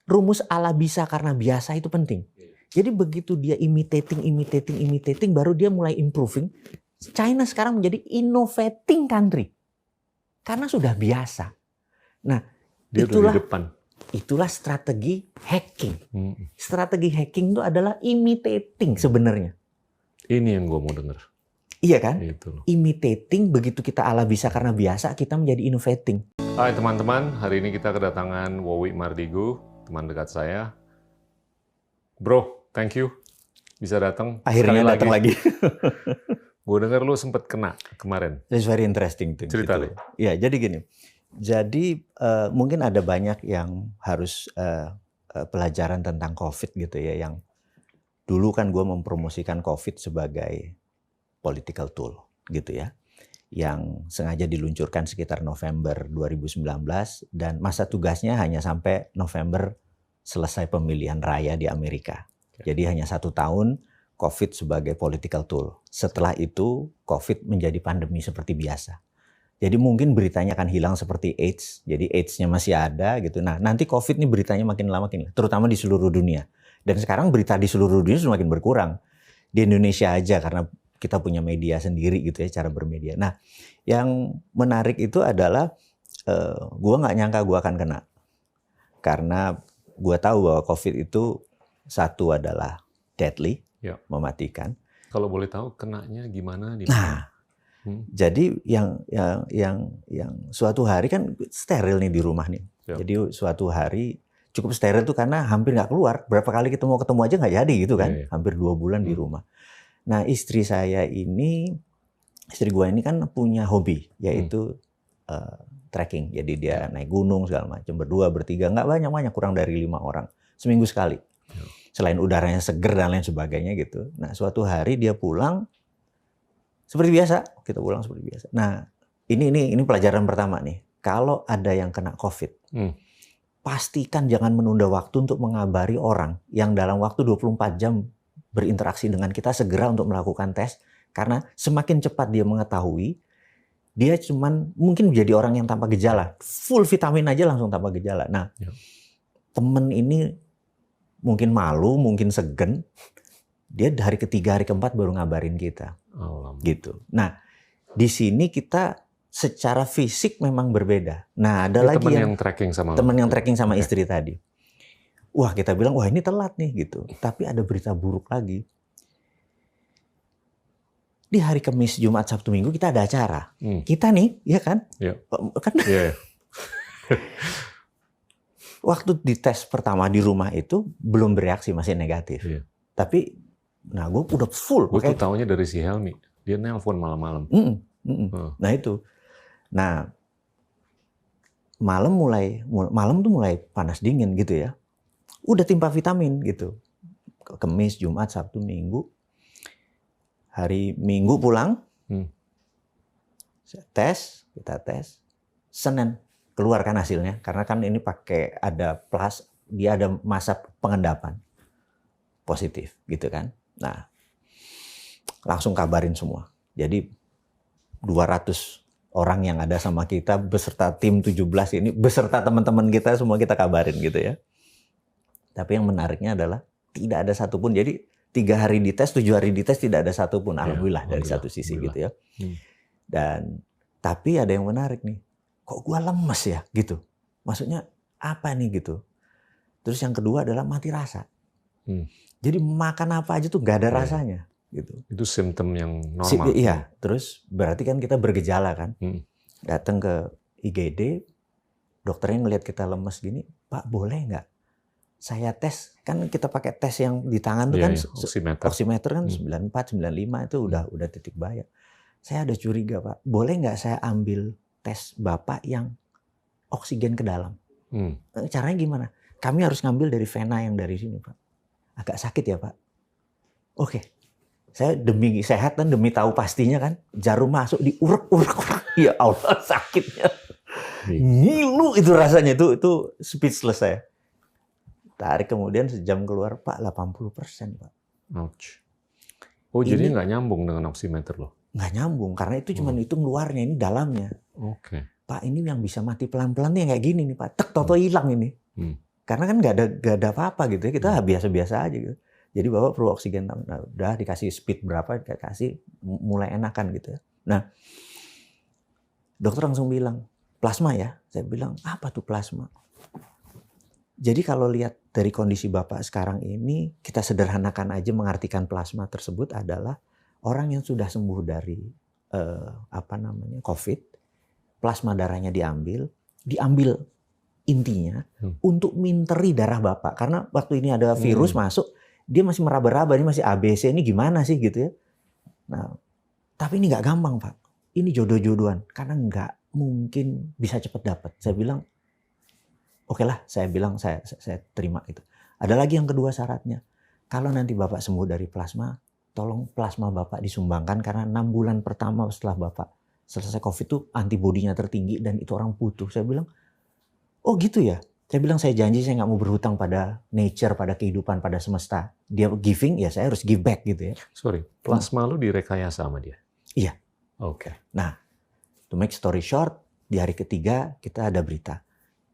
rumus ala bisa karena biasa itu penting. Jadi begitu dia imitating, baru dia mulai improving. China sekarang menjadi innovating country. Karena sudah biasa. Nah, Dia udah di depan. Itulah strategi hacking. Strategi hacking itu adalah imitating sebenarnya. Ini yang gue mau denger. Iya kan? Itu. Imitating, begitu kita ala bisa karena biasa, kita menjadi innovating. Hai teman-teman, hari ini kita kedatangan Wowi Mardigu, teman dekat saya. Bro, thank you bisa datang. Akhirnya datang lagi. Gue dengar lu sempet kena kemarin. It's very interesting tuh. Cerita gitu. deh. Ya, jadi gini. Jadi mungkin ada banyak yang harus pelajaran tentang COVID gitu ya. Yang dulu kan gue mempromosikan COVID sebagai political tool gitu ya. Yang sengaja diluncurkan sekitar November 2019 dan masa tugasnya hanya sampai November selesai pemilihan raya di Amerika. Jadi hanya 1 tahun COVID sebagai political tool. Setelah itu COVID menjadi pandemi seperti biasa. Jadi mungkin beritanya akan hilang seperti AIDS. Jadi AIDS-nya masih ada gitu. Nah nanti COVID ini beritanya makin lama terutama di seluruh dunia. Dan sekarang berita di seluruh dunia semakin berkurang. Di Indonesia aja karena kita punya media sendiri gitu ya, cara bermedia. Nah yang menarik itu adalah gue nggak nyangka gue akan kena. Karena gue tahu bahwa COVID itu satu adalah deadly, ya, mematikan. Kalau boleh tahu kenanya gimana? Nah, jadi yang suatu hari kan steril nih di rumah nih. Ya. Jadi suatu hari cukup steril tuh karena hampir nggak keluar. Berapa kali ketemu aja nggak jadi gitu kan. Ya. Hampir 2 bulan di rumah. Nah istri gue ini kan punya hobi yaitu trekking. Jadi dia naik gunung segala macam, berdua, bertiga, nggak banyak, kurang dari 5 orang. Seminggu sekali. Selain udaranya seger dan lain sebagainya gitu. Nah suatu hari dia pulang seperti biasa, kita pulang seperti biasa. Nah ini pelajaran pertama nih. Kalau ada yang kena COVID, pastikan jangan menunda waktu untuk mengabari orang yang dalam waktu 24 jam berinteraksi dengan kita segera untuk melakukan tes. Karena semakin cepat dia mengetahui, dia cuman mungkin menjadi orang yang tanpa gejala. Full vitamin aja langsung tanpa gejala. Nah, temen ini mungkin malu, mungkin segen. Dia hari ketiga, hari keempat baru ngabarin kita. Gitu. Nah, di sini kita secara fisik memang berbeda. Nah, ada lagi teman yang tracking sama istri tadi. Wah, kita bilang, wah ini telat nih gitu. Tapi ada berita buruk lagi. Di hari Kamis, Jumat, Sabtu, Minggu kita ada acara. Kita nih, ya kan? Ya. Kan? Ya. Waktu dites pertama di rumah itu belum bereaksi, masih negatif. Ya. Tapi, nah gue udah full. Gue tuh taunya dari si Helmi. Dia nelpon malam-malam. Nah itu. Nah, malam tuh mulai panas dingin gitu ya. Udah timpa vitamin gitu. Kamis, Jumat, Sabtu, Minggu. Hari Minggu pulang, kita tes, Senin keluarkan hasilnya, karena kan ini pakai ada plus, dia ada masa pengendapan, positif gitu kan. Nah, langsung kabarin semua. Jadi 200 orang yang ada sama kita beserta tim 17 ini, beserta teman-teman kita semua kita kabarin gitu ya. Tapi yang menariknya adalah tidak ada satupun, jadi 3 hari dites, 7 hari dites, tidak ada satupun. Alhamdulillah dari satu sisi gitu ya. Dan tapi ada yang menarik nih. Kok gua lemes ya gitu. Maksudnya apa nih gitu. Terus yang kedua adalah mati rasa. Jadi makan apa aja tuh nggak ada rasanya gitu. Itu simptom yang normal. Iya. Terus berarti kan kita bergejala kan. Datang ke IGD, dokternya ngelihat kita lemes gini, Pak boleh nggak saya tes, kan kita pakai tes yang di tangan tuh kan oximeter kan 94, 95 itu udah titik bahaya. Saya ada curiga Pak, boleh nggak saya ambil tes Bapak yang oksigen ke dalam? Caranya gimana? Kami harus ngambil dari vena yang dari sini Pak. Agak sakit ya Pak? Oke. Saya demi sehat dan demi tahu pastinya kan, jarum masuk diurek-urek. Ya Allah sakitnya. Ngilu itu rasanya, itu speechless saya. Tarik kemudian sejam keluar Pak 80% Pak. Ouch. Oh jadi nggak nyambung dengan oximeter loh? Nggak nyambung karena itu cuma hitung luarnya, ini dalamnya. Oke. Pak ini yang bisa mati pelan-pelan nih kayak gini nih Pak. Tek toto hilang ini. Karena kan nggak ada apa-apa gitu ya, kita biasa-biasa aja gitu. Jadi Bapak perlu oksigen, nah, udah dikasih speed berapa, dikasih mulai enakan gitu ya. Nah, dokter langsung bilang, plasma ya? Saya bilang, apa tuh plasma? Jadi kalau lihat dari kondisi Bapak sekarang ini, kita sederhanakan aja mengartikan plasma tersebut adalah orang yang sudah sembuh dari COVID, plasma darahnya diambil intinya untuk minteri darah Bapak. Karena waktu ini ada virus masuk, dia masih meraba-raba, ini masih ABC, ini gimana sih gitu ya. Nah, tapi ini nggak gampang Pak. Ini jodoh-jodohan, karena nggak mungkin bisa cepat dapat. Saya bilang, oke lah, saya bilang saya terima itu. Ada lagi yang kedua syaratnya. Kalau nanti Bapak sembuh dari plasma, tolong plasma Bapak disumbangkan karena 6 bulan pertama setelah Bapak selesai COVID itu antibodinya tertinggi dan itu orang butuh. Saya bilang, oh gitu ya. Saya bilang saya janji saya nggak mau berhutang pada nature, pada kehidupan, pada semesta. Dia giving, ya saya harus give back gitu ya. Sorry, plasma lu direkayasa sama dia? Iya. Oke. Nah, to make story short, di hari ketiga kita ada berita.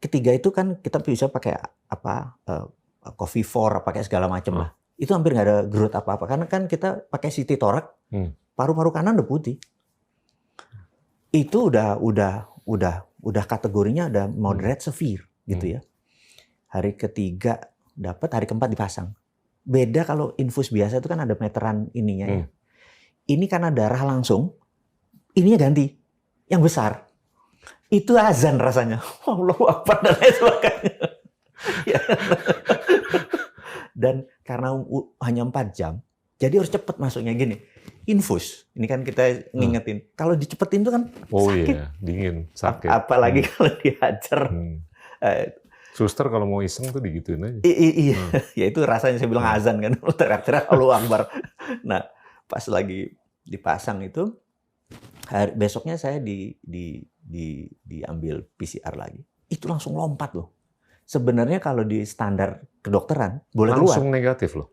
Ketiga itu kan kita bisa pakai coffee for, pakai segala macam lah. Itu hampir nggak ada growth apa-apa karena kan kita pakai CT thorax, paru-paru kanan udah putih. Itu udah kategorinya ada moderate severe gitu ya. Hari ketiga dapat, hari keempat dipasang. Beda kalau infus biasa itu kan ada meteran ininya ya. Ini karena darah langsung, ininya ganti yang besar. Itu azan rasanya. Allahu Akbar dan lain sebagainya. Dan karena hanya 4 jam, jadi harus cepat masuknya gini. Infus, ini kan kita ngingetin. Kalau dicepetin itu kan sakit. Iya, dingin, sakit. Apalagi kalau dihajar. Suster kalau mau iseng tuh digituin aja. Iya, ya itu rasanya saya bilang azan kan. Teriak-teriak Allahu Akbar. Nah, pas lagi dipasang itu, besoknya saya diambil PCR lagi. Itu langsung lompat loh. Sebenarnya kalau di standar kedokteran boleh keluar. Langsung negatif loh.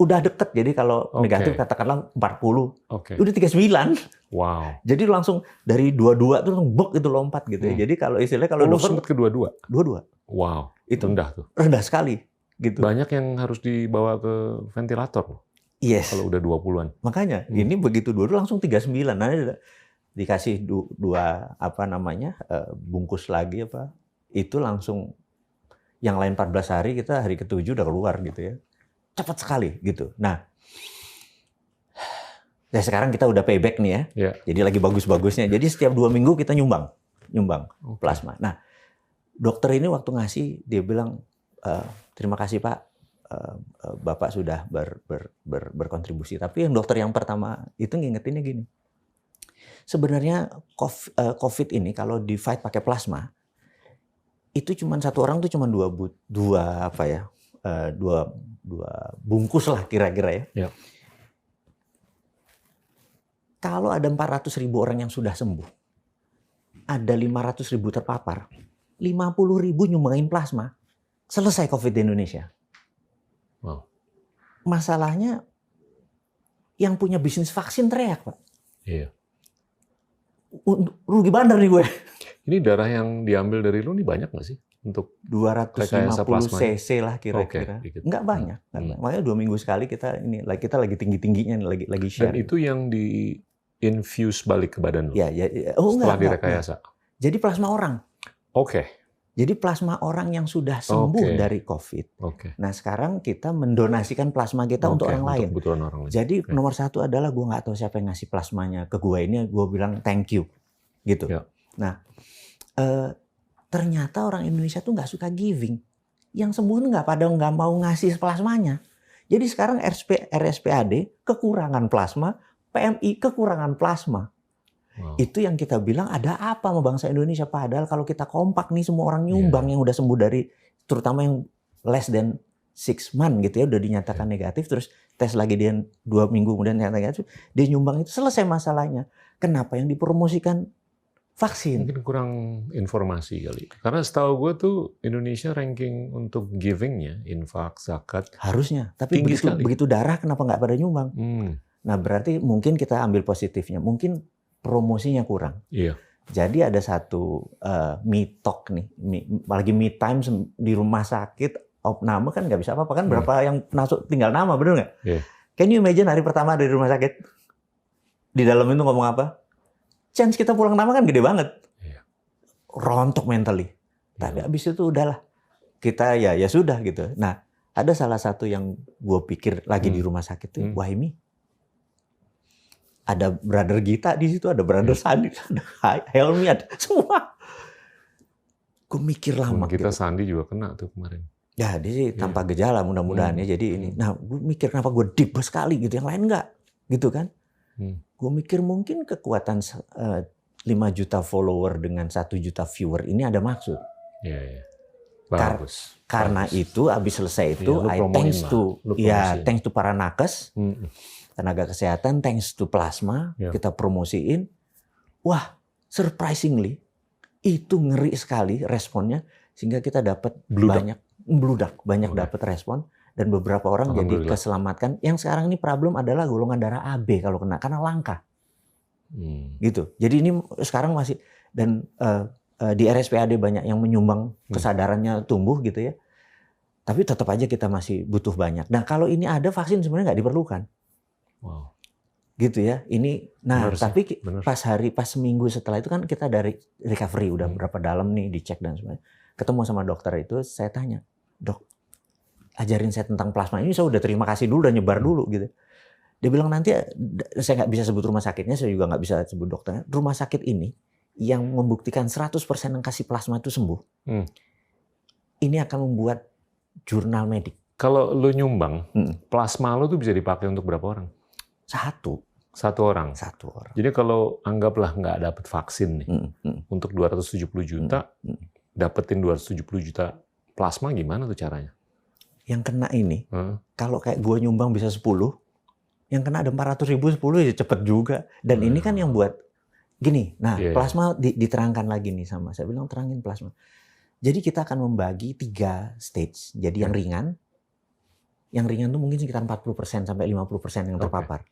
Udah deket, jadi kalau negatif katakanlah 40, udah 39. Wow. Jadi langsung dari 22 tuh langsung bok itu lompat gitu ya. Jadi kalau istilahnya kalau dokter sempat kedua-dua. Dua-dua. Wow. Itu rendah tuh. Rendah sekali gitu. Banyak yang harus dibawa ke ventilator loh. Yes. Kalau udah 20-an. Makanya ini begitu dua langsung 39. Nah, dikasih dua bungkus lagi itu langsung yang lain 14 hari, kita hari ke-7 udah keluar gitu ya. Cepat sekali gitu. Nah, ya sekarang kita udah payback nih ya. Yeah. Jadi lagi bagus-bagusnya. Jadi setiap 2 minggu kita nyumbang plasma. Nah, dokter ini waktu ngasih dia bilang terima kasih Pak, Bapak sudah berkontribusi. Tapi yang dokter yang pertama itu ngingetinnya gini. Sebenarnya COVID ini kalau di fight pakai plasma itu cuma satu orang tuh cuma dua bungkus lah kira-kira ya. Yeah. Kalau ada 400.000 orang yang sudah sembuh, ada 500.000 terpapar, 50.000 nyumbangin plasma, selesai COVID di Indonesia. Wow. Masalahnya yang punya bisnis vaksin teriak Pak. Iya. Rugi bandar nih gue. Ini darah yang diambil dari lu nih banyak nggak sih? Untuk 250 cc lah kira-kira. Nggak banyak. Makanya 2 minggu sekali kita lagi tinggi-tingginya lagi share. Dan itu yang di-infuse balik ke badan lu? Ya. Setelah direkayasa? Jadi plasma orang. Oke. Jadi plasma orang yang sudah sembuh dari COVID. Nah sekarang kita mendonasikan plasma kita untuk orang lain. Jadi nomor 1 adalah gue nggak tahu siapa yang ngasih plasmanya ke gue ini. Gue bilang thank you. Gitu. Ya. Nah ternyata orang Indonesia tuh nggak suka giving. Yang sembuh nggak mau ngasih plasmanya. Jadi sekarang RSPAD kekurangan plasma, PMI kekurangan plasma. Wow. Itu yang kita bilang ada apa sama bangsa Indonesia. Padahal kalau kita kompak nih semua orang nyumbang yang udah sembuh dari, terutama yang less than 6 months gitu ya, udah dinyatakan negatif, terus tes lagi dia 2 minggu kemudian nyata negatif, dia nyumbang itu selesai masalahnya. Kenapa yang dipromosikan vaksin? Mungkin kurang informasi kali. Karena setahu gue tuh Indonesia ranking untuk givingnya, infak, zakat. Harusnya. Tapi begitu darah kenapa nggak pada nyumbang? Nah berarti mungkin kita ambil positifnya. Mungkin promosinya kurang. Iya. Jadi ada satu talk nih, apalagi me time di rumah sakit, opname kan nggak bisa apa-apa kan, berapa yang masuk tinggal nama, bener nggak? Yeah. Can you imagine hari pertama dari rumah sakit? Di dalam itu ngomong apa? Chance kita pulang nama kan gede banget. Yeah. Rontok mentally. Tapi abis itu udahlah. Kita ya sudah gitu. Nah, ada salah satu yang gue pikir lagi di rumah sakit tuh, wah ini ada brother Gita di situ, ada brother Sandi, ada Helmi, ada semua. Gue mikir lama. Kita gitu. Sandi juga kena tuh kemarin. Ya, dia sih tanpa gejala mudah-mudahan ya. Jadi ini, nah gue mikir kenapa gue deep sekali gitu, yang lain enggak, gitu kan? Gue mikir mungkin kekuatan 5 juta follower dengan 1 juta viewer ini ada maksud. Iya. Bagus. Karena itu abis selesai itu, thanks to para nakes, tenaga kesehatan, thanks to plasma, kita promosiin. Wah, surprisingly itu ngeri sekali responnya, sehingga kita dapat banyak dapat respon, dan beberapa orang jadi keselamatkan. Yang sekarang ini problem adalah golongan darah AB kalau kena, karena langka. Gitu. Jadi ini sekarang masih, dan di RSPAD banyak yang menyumbang kesadarannya tumbuh gitu ya. Tapi tetap aja kita masih butuh banyak. Nah, kalau ini ada vaksin sebenarnya nggak diperlukan. Wow. Gitu ya. Ini tapi pas seminggu setelah itu kan kita dari recovery udah berapa dalam nih, dicek dan sebagainya. Ketemu sama dokter itu, saya tanya, "Dok, ajarin saya tentang plasma ini, saya udah terima kasih dulu, udah nyebar dulu gitu." Dia bilang nanti, saya nggak bisa sebut rumah sakitnya, saya juga nggak bisa sebut dokternya. Rumah sakit ini yang membuktikan 100% yang kasih plasma itu sembuh. Ini akan membuat jurnal medik. Kalau lu nyumbang, plasma lu tuh bisa dipakai untuk berapa orang? Satu orang. Jadi kalau anggaplah nggak dapet vaksin nih, untuk 270 juta, dapetin 270 juta plasma, gimana tuh caranya? Yang kena ini, kalau kayak gue nyumbang bisa 10, yang kena ada 400.000, 10 ya cepet juga. Dan ini kan yang buat gini, plasma diterangkan lagi nih sama, saya bilang terangin plasma. Jadi kita akan membagi 3 stage. Jadi yang ringan tuh mungkin sekitar 40% sampai 50% yang terpapar.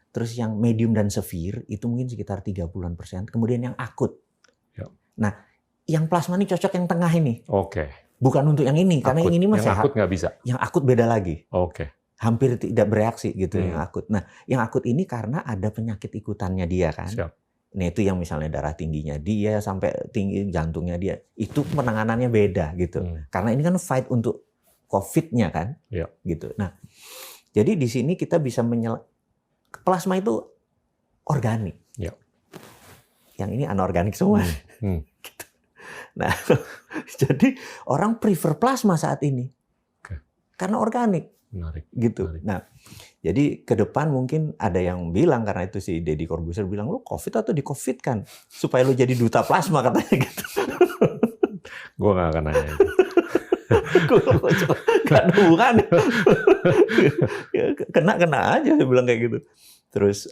Terus yang medium dan severe itu mungkin sekitar 30%. Kemudian yang akut. Nah, yang plasma ini cocok yang tengah ini. Bukan untuk yang ini, karena yang ini masih yang akut nggak bisa. Yang akut beda lagi. Hampir tidak bereaksi gitu yang akut. Nah, yang akut ini karena ada penyakit ikutannya dia kan. Nah, itu yang misalnya darah tingginya dia sampai tinggi jantungnya dia, itu penanganannya beda gitu. Karena ini kan fight untuk COVID-nya kan, gitu. Nah, jadi di sini kita bisa plasma itu organik. Yang ini anorganik semua. Gitu. Nah, jadi orang prefer plasma saat ini karena organik. Menarik. Gitu. Nah, jadi ke depan mungkin ada yang bilang, karena itu si Deddy Corbuzier bilang, lu COVID atau di COVID kan supaya lu jadi duta plasma katanya gitu. Gue nggak akan nanya itu. Gak ada hubungan. Kena aja saya bilang kayak gitu. Terus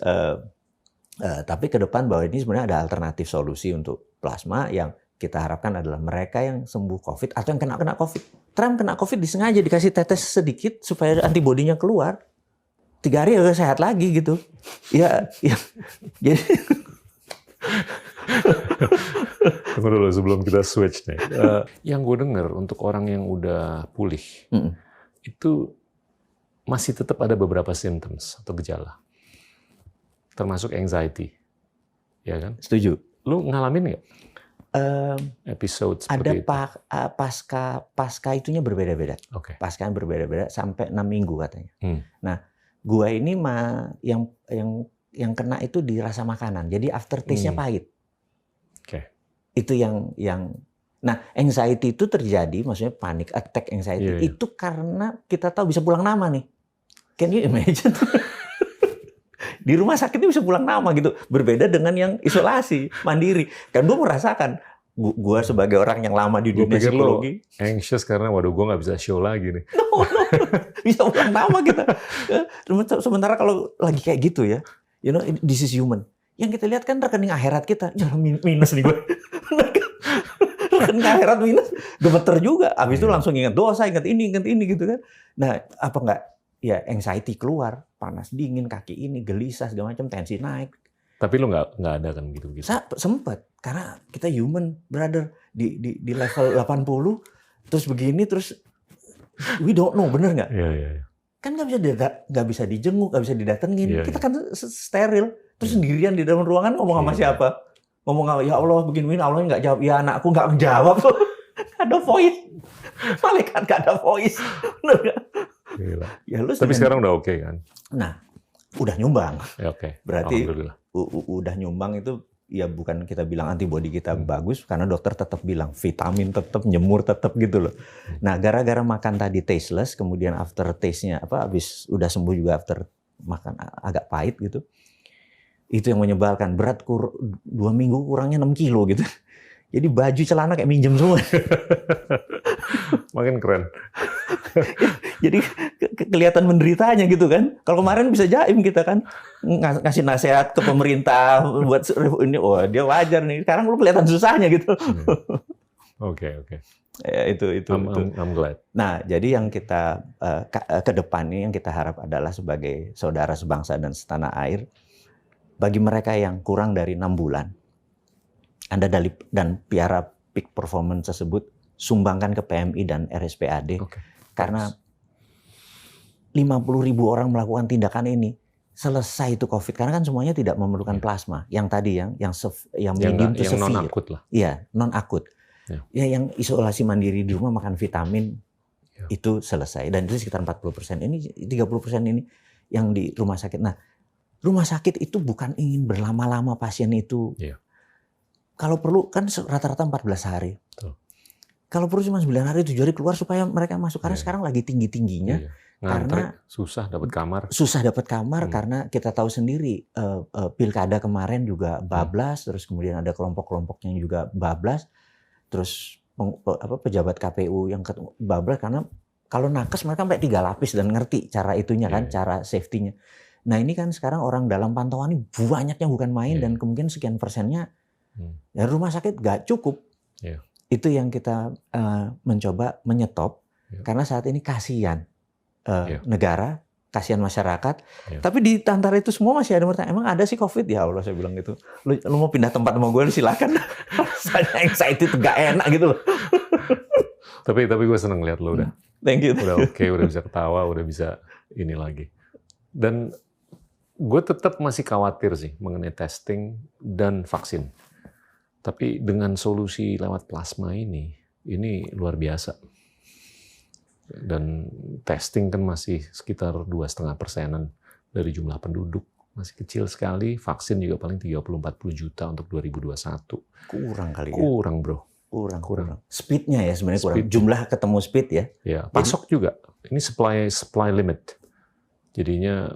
tapi ke depan bahwa ini sebenarnya ada alternatif solusi untuk plasma yang kita harapkan adalah mereka yang sembuh COVID atau yang kena COVID. Trump kena COVID disengaja dikasih tetes sedikit supaya antibodinya keluar. 3 hari udah sehat lagi gitu. Ya. Jadi tunggu dulu sebelum kita switch nih. Yang gue dengar untuk orang yang udah pulih, itu masih tetap ada beberapa symptoms atau gejala. Termasuk anxiety. Ya kan? Setuju. Lu ngalamin nggak? Episode seperti itu. Ada pasca itunya berbeda-beda. Pasca berbeda-beda sampai 6 minggu katanya. Nah, gua ini yang kena itu di rasa makanan. Jadi aftertaste-nya pahit. Itu yang nah, anxiety itu terjadi, maksudnya panic attack anxiety itu karena kita tahu bisa pulang nama nih. Can you imagine? Di rumah sakit itu bisa pulang nama gitu. Berbeda dengan yang isolasi, mandiri. Kan gue merasakan, gue sebagai orang yang lama di dunia psikologi. Anxious karena waduh gue nggak bisa show lagi nih. No. Bisa pulang nama kita. Sementara kalau lagi kayak gitu ya, you know, this is human. Yang kita lihat kan rekening akhirat kita, jangan minus nih gue. Rekening akhirat minus, gemeter juga. Abis itu langsung ingat dosa, ingat ini gitu kan. Nah, apa enggak? Ya anxiety keluar, panas dingin, kaki ini gelisah segala macam, tensi naik. Tapi lu nggak ada kan gitu? Sempet, Karena kita human, brother. Di level 80, terus begini, terus we don't know, bener nggak? Iya. Kan nggak bisa dijenguk, nggak bisa didatengin. Iya, Kita kan steril. Terus sendirian di dalam ruangan ngomong sama siapa? Ngomong, ya Allah begini, Allah nggak jawab. Ya anakku nggak jawab. Ada voice. Malaikat nggak ada voice. Bener nggak? Gila. Ya, lu Tapi sekarang udah oke kan? Nah, udah nyumbang. Ya, oke. Berarti Alhamdulillah. udah nyumbang itu ya bukan kita bilang antibodi kita bagus, karena dokter tetap bilang vitamin tetap, nyemur tetap gitu loh. Nah, gara-gara makan tadi tasteless, kemudian after taste-nya habis udah sembuh juga after makan agak pahit gitu. Itu yang menyebalkan, berat 2 minggu kurangnya 6 kilo gitu. Jadi baju celana kayak minjem semua. Makin keren. Jadi kelihatan menderitanya gitu kan. Kalau kemarin bisa jaim kita kan, ngasih nasihat ke pemerintah buat ini, dia wajar nih. Sekarang lu kelihatan susahnya gitu. Oke. Ya, itu. I'm glad. Nah, jadi yang kita ke depan ini yang kita harap adalah sebagai saudara sebangsa dan setanah air, bagi mereka yang kurang dari 6 bulan, Anda dan piara peak performance tersebut sumbangkan ke PMI dan RSPAD. Okay. Karena 50.000 orang melakukan tindakan ini, selesai itu COVID. Karena kan semuanya tidak memerlukan plasma. Yang tadi yang medium to severe. Non akut lah. Iya, non akut. Ya, yang isolasi mandiri di rumah makan vitamin itu selesai. Dan itu sekitar 40%. Ini 30% ini yang di rumah sakit. Nah, rumah sakit itu bukan ingin berlama-lama pasien itu. Kalau perlu kan rata-rata 14 hari. Betul. Kalau perlu cuma 9 hari, 7 hari keluar supaya mereka masuk. Karena sekarang lagi tinggi-tingginya. Karena susah dapat kamar. Karena kita tahu sendiri pilkada kemarin juga bablas, terus kemudian ada kelompok-kelompok yang juga bablas, terus pejabat KPU yang bablas karena kalau nakes mereka sampai 3 lapis dan ngerti cara itunya kan, cara safety-nya. Nah ini kan sekarang orang dalam pantauan ini banyak yang bukan main dan kemungkinan sekian persennya ya rumah sakit nggak cukup. Itu yang kita mencoba menyetop karena saat ini kasihan negara, kasihan masyarakat. Tapi di antara itu semua masih ada bertanya, emang ada sih COVID? Ya Allah, saya bilang gitu. Lu mau pindah tempat sama gue, silakan. Rasanya anxiety itu nggak enak gitu loh. Tapi gue seneng lihat lo udah. Thank you. Udah oke, udah bisa ketawa, udah bisa ini lagi. Dan gue tetap masih khawatir sih mengenai testing dan vaksin. Tapi dengan solusi lewat plasma ini luar biasa. Dan testing kan masih sekitar 2,5% dari jumlah penduduk. Masih kecil sekali. Vaksin juga paling 30-40 juta untuk 2021. Kurang kali ya? Kurang, bro. Kurang. Speed-nya ya sebenarnya kurang. Jumlah ketemu speed ya? Ya, pasok juga. Ini supply limit. Jadinya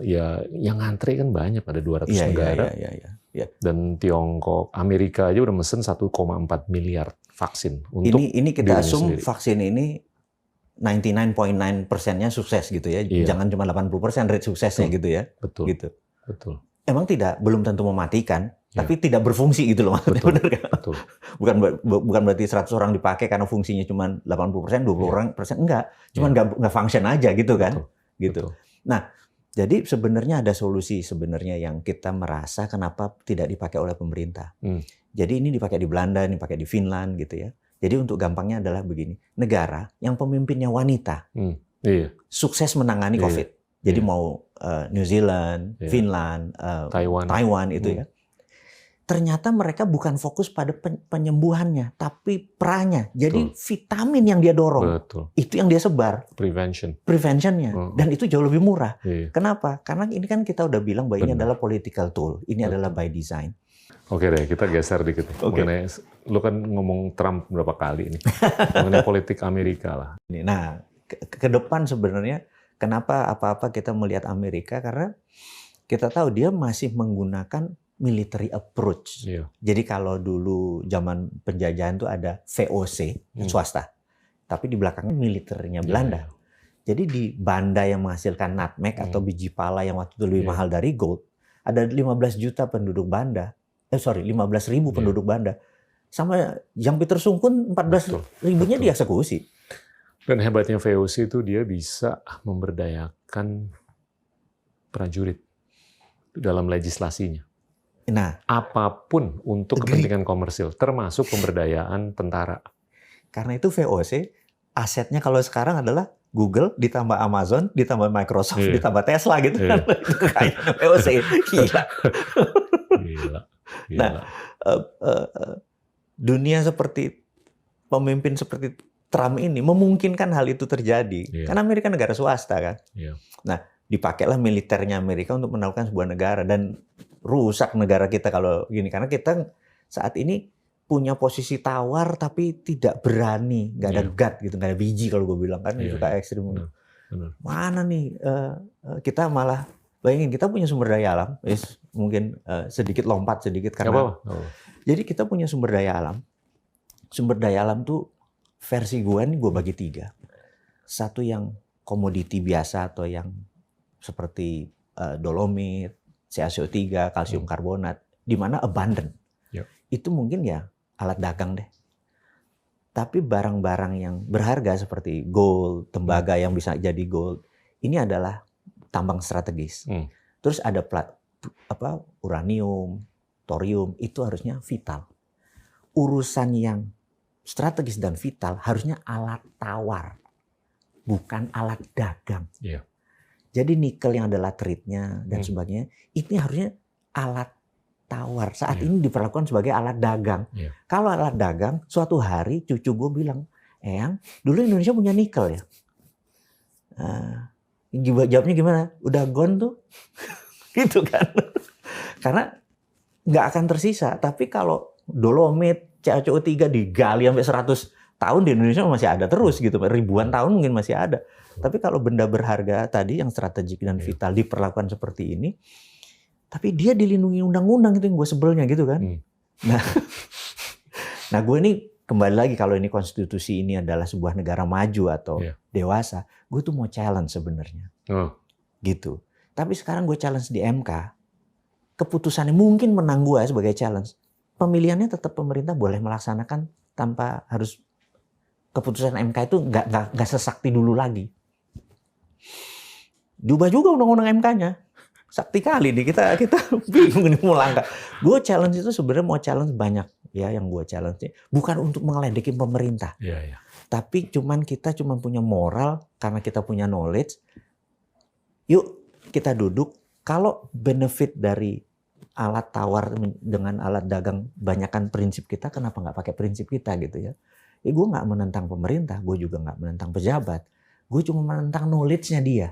ya yang ngantri kan banyak, ada 200 negara. Iya. Dan Tiongkok, Amerika aja udah mesen 1,4 miliar vaksin untuk ini kita asum vaksin ini 99.9%-nya sukses gitu ya. Jangan cuma 80% rate suksesnya gitu ya. Betul. Gitu. Betul. Emang belum tentu mematikan, tapi tidak berfungsi gitu loh maksudnya. Betul. Benar kan? Betul. Bukan berarti 100 orang dipakai karena fungsinya cuma 80%, 20% enggak. Cuma nggak function aja gitu kan. Betul. Gitu. Betul. Nah, jadi sebenarnya ada solusi sebenarnya yang kita merasa kenapa tidak dipakai oleh pemerintah. Jadi ini dipakai di Belanda, ini dipakai di Finland gitu ya. Jadi untuk gampangnya adalah begini, negara yang pemimpinnya wanita sukses menangani COVID. Jadi mau New Zealand, Finland, Taiwan itu ya. Ternyata mereka bukan fokus pada penyembuhannya, tapi peranya. Jadi vitamin yang dia dorong, itu yang dia sebar. Preventionnya. Dan itu jauh lebih murah. Kenapa? Karena ini kan kita udah bilang bahwa ini adalah political tool. Ini adalah by design. Oke deh, kita geser dikit. Mengenai, lu kan ngomong Trump berapa kali ini. Mengenai politik Amerika lah. Nah, ke depan sebenarnya kenapa apa-apa kita melihat Amerika, karena kita tahu dia masih menggunakan military approach. Jadi kalau dulu zaman penjajahan itu ada VOC, swasta. Tapi di belakangnya militernya Belanda. Jadi di Banda yang menghasilkan nutmeg atau biji pala yang waktu itu lebih mahal dari gold, ada 15 juta penduduk Banda. 15.000 penduduk Banda. Sama Yang Peter Sungkun 14.000-nya dieksekusi. Dan hebatnya VOC itu dia bisa memberdayakan prajurit dalam legislasinya. Nah, apapun untuk kepentingan komersil, termasuk pemberdayaan tentara. Karena itu VOC, asetnya kalau sekarang adalah Google, ditambah Amazon, ditambah Microsoft, ditambah Tesla gitu kan. Itu kekayaan VOC. Gila. Gila. Nah, dunia seperti pemimpin seperti Trump ini memungkinkan hal itu terjadi. Karena Amerika negara swasta kan. Nah, dipakailah militernya Amerika untuk menaklukkan sebuah negara dan rusak negara kita kalau gini. Karena kita saat ini punya posisi tawar tapi tidak berani, nggak ada gut gitu, nggak ada biji kalau gue bilang kan, itu kayak ekstrim. Mana nih kita malah bayangin kita punya sumber daya alam, mungkin sedikit lompat sedikit karena jadi kita punya sumber daya alam. Sumber daya alam tuh versi gue nih gue bagi 3. Satu yang komoditi biasa atau yang seperti dolomit, CaCO3, kalsium karbonat, di mana abundant. Itu mungkin ya alat dagang deh. Tapi barang-barang yang berharga seperti gold, tembaga yang bisa jadi gold, ini adalah tambang strategis. Terus ada uranium, thorium, itu harusnya vital. Urusan yang strategis dan vital harusnya alat tawar, bukan alat dagang. Jadi nikel yang ada lateritnya dan sebagainya, ini harusnya alat tawar. Saat ini diperlakukan sebagai alat dagang. Kalau alat dagang, suatu hari cucu gue bilang, Eyang, dulu Indonesia punya nikel ya. Jawabnya gimana? Udah gone tuh? Gitu kan. Karena nggak akan tersisa. Tapi kalau dolomit, CaCO3 digali sampai 100 tahun di Indonesia masih ada terus gitu. Ribuan tahun mungkin masih ada. Tapi kalau benda berharga tadi yang strategik dan vital diperlakukan seperti ini, tapi dia dilindungi undang-undang, itu yang gue sebelnya gitu kan. Nah gue ini kembali lagi, kalau ini konstitusi ini adalah sebuah negara maju atau dewasa, gue tuh mau challenge sebenarnya. Gitu. Tapi sekarang gue challenge di MK, keputusannya mungkin menang gue sebagai challenge. Pemilihannya tetap pemerintah boleh melaksanakan tanpa harus keputusan MK itu nggak sesakti dulu lagi. Diubah juga undang-undang MK-nya. Sakti kali nih kita bingung nih mau langkah. Gue challenge itu sebenarnya mau challenge banyak ya, yang gue challenge bukan untuk mengeledekin pemerintah. Tapi kita punya moral karena kita punya knowledge. Yuk kita duduk, kalau benefit dari alat tawar dengan alat dagang banyakkan prinsip kita, kenapa nggak pakai prinsip kita gitu ya? Gue nggak menentang pemerintah, gue juga nggak menentang pejabat, gue cuma menentang knowledge-nya dia.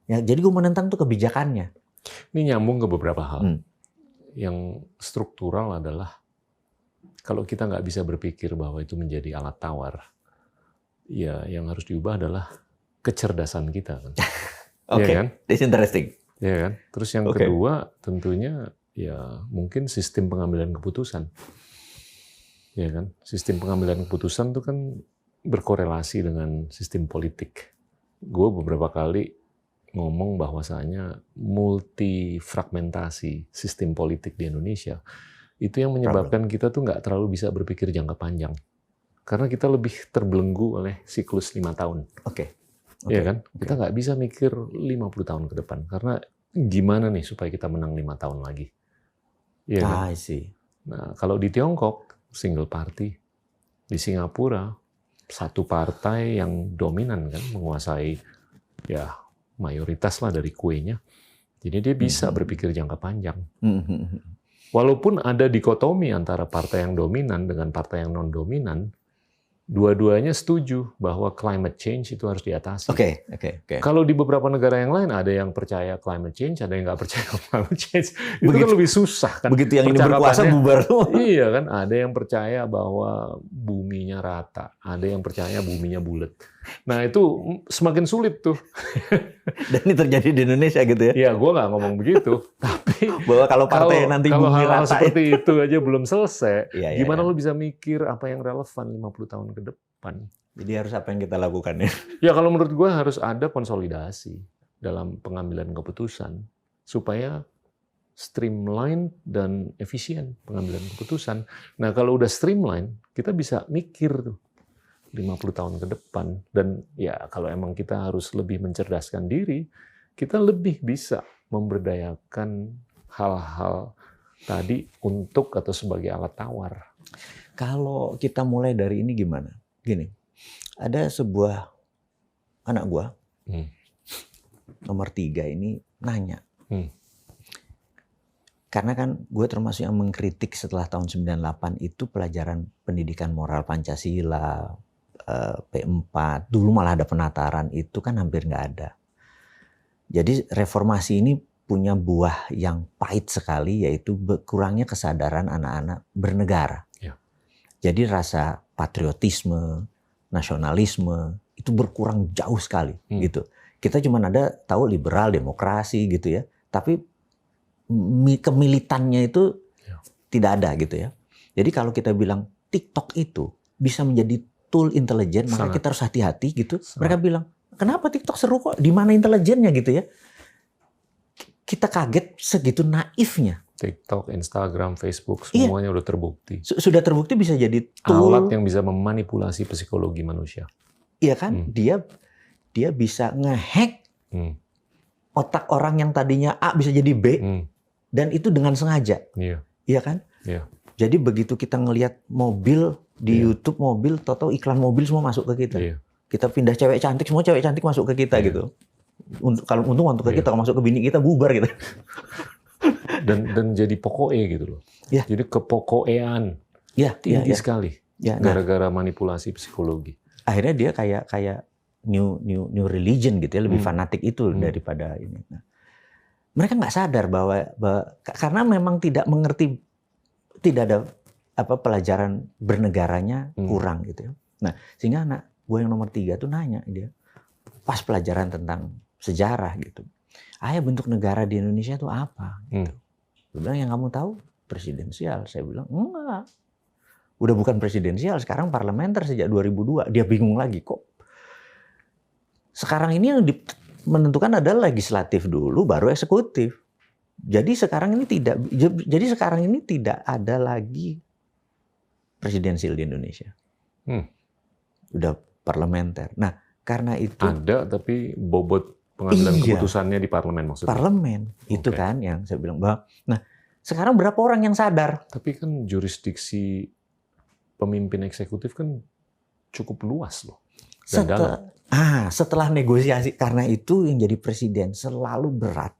Ya, jadi gue menentang tuh kebijakannya. Ini nyambung ke beberapa hal. Yang struktural adalah kalau kita nggak bisa berpikir bahwa itu menjadi alat tawar, ya yang harus diubah adalah kecerdasan kita kan. Oke, kan? That's interesting. Ya kan. Terus yang kedua tentunya ya mungkin sistem pengambilan keputusan. Ya kan? Sistem pengambilan keputusan itu kan berkorelasi dengan sistem politik. Gue beberapa kali ngomong bahwasanya multifragmentasi sistem politik di Indonesia itu yang menyebabkan kita tuh nggak terlalu bisa berpikir jangka panjang. Karena kita lebih terbelenggu oleh siklus 5 tahun. Ya kan? Kita nggak bisa mikir 50 tahun ke depan. Karena gimana nih supaya kita menang 5 tahun lagi? Ya kan? Nah, kalau di Tiongkok, single party. Di Singapura, satu partai yang dominan kan, menguasai ya mayoritas lah dari kuenya. Jadi dia bisa berpikir jangka panjang. Walaupun ada dikotomi antara partai yang dominan dengan partai yang non-dominan, dua-duanya setuju bahwa climate change itu harus diatasi. Kalau di beberapa negara yang lain ada yang percaya climate change, ada yang nggak percaya climate change. Itu kan lebih susah kan. Begitu yang ini berkuasa bubar. Iya kan, ada yang percaya bahwa buminya rata, ada yang percaya buminya bulat. Nah itu semakin sulit tuh. Dan ini terjadi di Indonesia gitu ya? Ya, gue nggak ngomong begitu. Tapi bahwa kalau partai nanti kalau bumi hal rata seperti itu aja belum selesai, gimana lo lo bisa mikir apa yang relevan 50 tahun ke depan? Jadi harus apa yang kita lakukan ya? Ya kalau menurut gue harus ada konsolidasi dalam pengambilan keputusan supaya streamline dan efisien pengambilan keputusan. Nah kalau udah streamline, kita bisa mikir tuh 50 tahun ke depan. Dan ya kalau emang kita harus lebih mencerdaskan diri, kita lebih bisa memberdayakan hal-hal tadi untuk atau sebagai alat tawar? Kalau kita mulai dari ini gimana? Gini, ada sebuah anak gua, nomor 3 ini nanya. Karena kan gue termasuk yang mengkritik setelah tahun 98 itu pelajaran pendidikan moral Pancasila, P4, dulu malah ada penataran, itu kan hampir nggak ada. Jadi reformasi ini punya buah yang pahit sekali, yaitu berkurangnya kesadaran anak-anak bernegara. Ya. Jadi rasa patriotisme, nasionalisme itu berkurang jauh sekali gitu. Kita cuma ada tahu liberal, demokrasi gitu ya, tapi kemilitannya itu tidak ada gitu ya. Jadi kalau kita bilang TikTok itu bisa menjadi tool intelijen, maka kita harus hati-hati gitu. Mereka bilang, kenapa TikTok seru kok? Di mana intelijennya gitu ya? Kita kaget segitu naifnya. TikTok, Instagram, Facebook, semuanya udah terbukti. Sudah terbukti bisa jadi tool. Alat yang bisa memanipulasi psikologi manusia. Iya kan? Dia bisa ngehack otak orang yang tadinya A bisa jadi B. Dan itu dengan sengaja. Iya kan? Iya. Jadi begitu kita ngelihat mobil di YouTube, mobil, tahu-tahu iklan mobil semua masuk ke kita. Kita pindah cewek cantik, semua cewek cantik masuk ke kita gitu. Kalau untung masuk ke kita, kalau masuk ke bini kita bubar gitu. Dan jadi pokoknya gitu loh. Jadi kepokokean tinggi sekali. Gara-gara manipulasi psikologi. Akhirnya dia kayak new religion gitu ya, lebih fanatik itu daripada ini. Nah, mereka nggak sadar bahwa karena memang tidak mengerti, tidak ada pelajaran bernegaranya kurang gitu ya. Nah, sehingga anak gue yang nomor 3 tuh nanya dia pas pelajaran tentang sejarah gitu. Ayah, bentuk negara di Indonesia itu apa? Gitu. Dia bilang, yang kamu tahu presidensial. Saya bilang, enggak. Udah bukan presidensial, sekarang parlementer sejak 2002. Dia bingung lagi kok. Sekarang ini yang menentukan adalah legislatif dulu, baru eksekutif. Jadi sekarang ini tidak ada lagi presidensial di Indonesia. Udah parlementer. Nah, karena itu ada, tapi bobot pengambilan keputusannya di parlemen maksudnya. Parlemen itu kan yang saya bilang bahwa. Nah, sekarang berapa orang yang sadar? Tapi kan jurisdiksi pemimpin eksekutif kan cukup luas loh. Setelah negosiasi, karena itu yang jadi presiden selalu berat.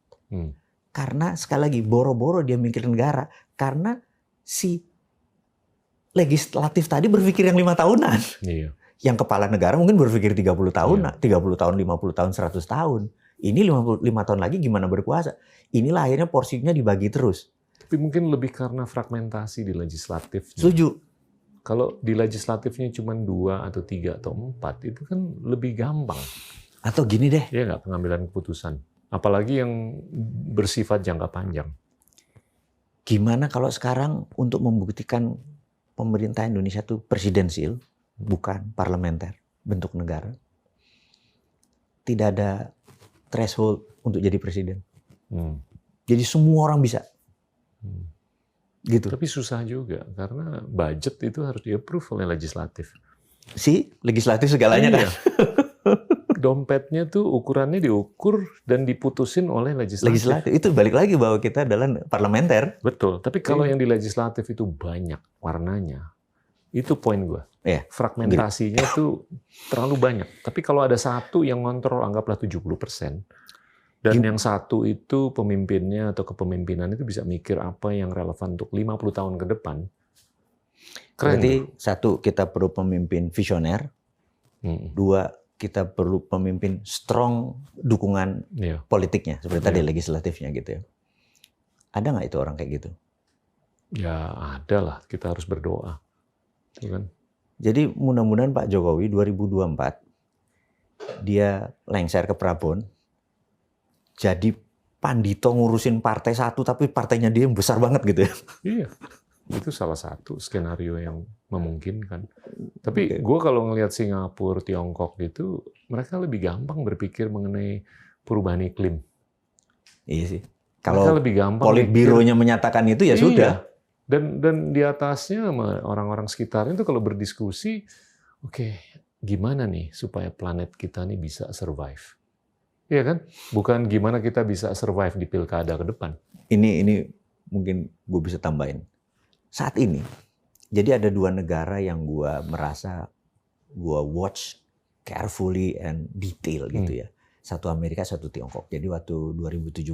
Karena sekali lagi boro-boro dia mikir negara, karena si legislatif tadi berpikir yang 5 tahunan. Iya. Yang kepala negara mungkin berpikir 30 tahun, 30 tahun, 50 tahun, 100 tahun. Ini 55 tahun lagi gimana berkuasa. Inilah akhirnya porsinya dibagi terus. Tapi mungkin lebih karena fragmentasi di legislatif. Setuju. Kalau di legislatifnya cuma 2 atau 3 atau 4, itu kan lebih gampang. Atau gini deh. Iya nggak, pengambilan keputusan. Apalagi yang bersifat jangka panjang. Gimana kalau sekarang untuk membuktikan pemerintah Indonesia itu presidensial, bukan parlementer, bentuk negara. Tidak ada threshold untuk jadi presiden. Jadi semua orang bisa. Gitu. Tapi susah juga, karena budget itu harus di-approve oleh legislatif. Legislatif segalanya kan. Dompetnya tuh ukurannya diukur dan diputusin oleh legislatif. Itu balik lagi bahwa kita adalah parlementer. Betul, tapi kalau yang di legislatif itu banyak warnanya, itu poin gue. Fragmentasinya tuh terlalu banyak. Tapi kalau ada satu yang ngontrol, anggaplah 70%, dan yang satu itu pemimpinnya atau kepemimpinan itu bisa mikir apa yang relevan untuk 50 tahun ke depan. Keren. Berarti satu, kita perlu pemimpin visioner. 2, kita perlu pemimpin strong dukungan politiknya. Seperti tadi legislatifnya gitu ya. Ada nggak itu orang kayak gitu? Ya ada lah, kita harus berdoa. Kan? Jadi mudah-mudahan Pak Jokowi 2024, dia lengser ke Prabon, jadi pandito ngurusin partai satu, tapi partainya dia yang besar banget gitu ya. Iya, itu salah satu skenario yang memungkinkan. Tapi gue kalau ngelihat Singapura, Tiongkok gitu, mereka lebih gampang berpikir mengenai perubahan iklim. Iya sih. Kalau lebih gampang Politbironya menyatakan itu ya sudah. Dan di atasnya sama orang-orang sekitarnya itu kalau berdiskusi, gimana nih supaya planet kita nih bisa survive? Iya kan? Bukan gimana kita bisa survive di pilkada ke depan. Ini mungkin gue bisa tambahin. Saat ini, jadi ada 2 negara yang gue merasa gue watch carefully and detail gitu ya. Satu Amerika, satu Tiongkok. Jadi waktu 2017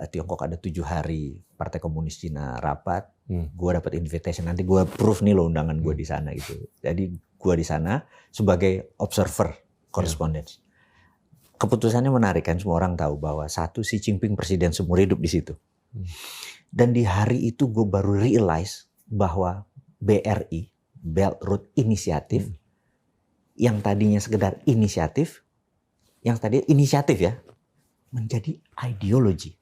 Tiongkok ada 7 hari Partai Komunis Cina rapat, gue dapat invitation. Nanti gue proof nih lo undangan gue di sana gitu. Jadi gue di sana sebagai observer, correspondence. Keputusannya menarik kan, semua orang tahu bahwa satu Xi Jinping presiden seumur hidup di situ. Dan di hari itu gue baru realize bahwa BRI, Belt Road Initiative, yang tadinya sekedar inisiatif, ya, menjadi ideologi.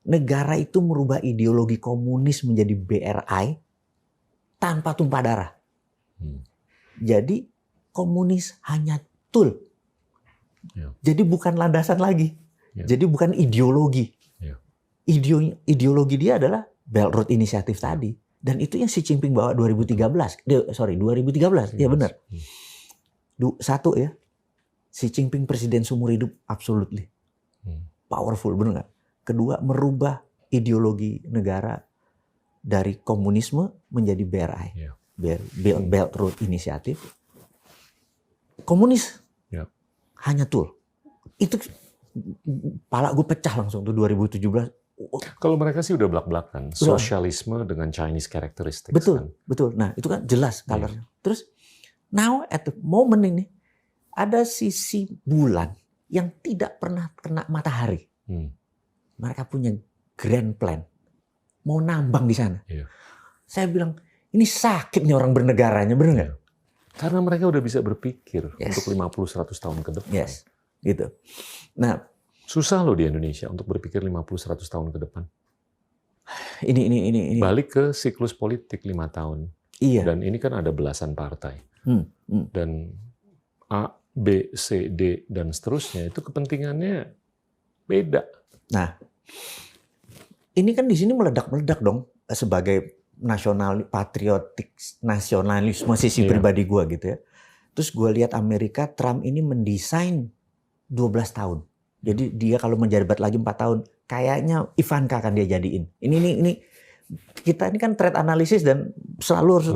Negara itu merubah ideologi komunis menjadi BRI tanpa tumpah darah. Jadi komunis hanya tool. Jadi bukan landasan lagi. Jadi bukan ideologi. Ideologi dia adalah Belt Road Initiative tadi. Dan itu yang Xi Jinping bawa 2013. Ya benar. Satu ya, Xi Jinping presiden seumur hidup absolutely powerful, benar nggak? Kedua, merubah ideologi negara dari komunisme menjadi BRI, Belt Road Initiative. Komunis hanya tool. Itu pala gue pecah langsung tuh 2017. Kalau mereka sih udah belak-belakan sosialisme dengan Chinese characteristics. Betul. Nah itu kan jelas colornya. Terus now at the moment ini ada sisi bulan yang tidak pernah kena matahari. Mereka punya grand plan, mau nambang di sana. Saya bilang ini sakit nih orang bernegaranya, benar nggak? Karena mereka udah bisa berpikir untuk 50-100 tahun ke depan. Gitu. Nah, susah loh di Indonesia untuk berpikir 50-100 tahun ke depan. Ini. Balik ke siklus politik 5 tahun. Iya. Dan ini kan ada belasan partai. Dan A, B, C, D, dan seterusnya itu kepentingannya beda. Nah, ini kan di sini meledak-meledak dong sebagai patriotik nasionalisme sisi pribadi gue gitu ya. Terus gue lihat Amerika, Trump ini mendesain 12 tahun. Jadi dia kalau menjabat lagi 4 tahun, kayaknya Ivanka akan dia jadiin. Ini kita ini kan trade analysis dan selalu harus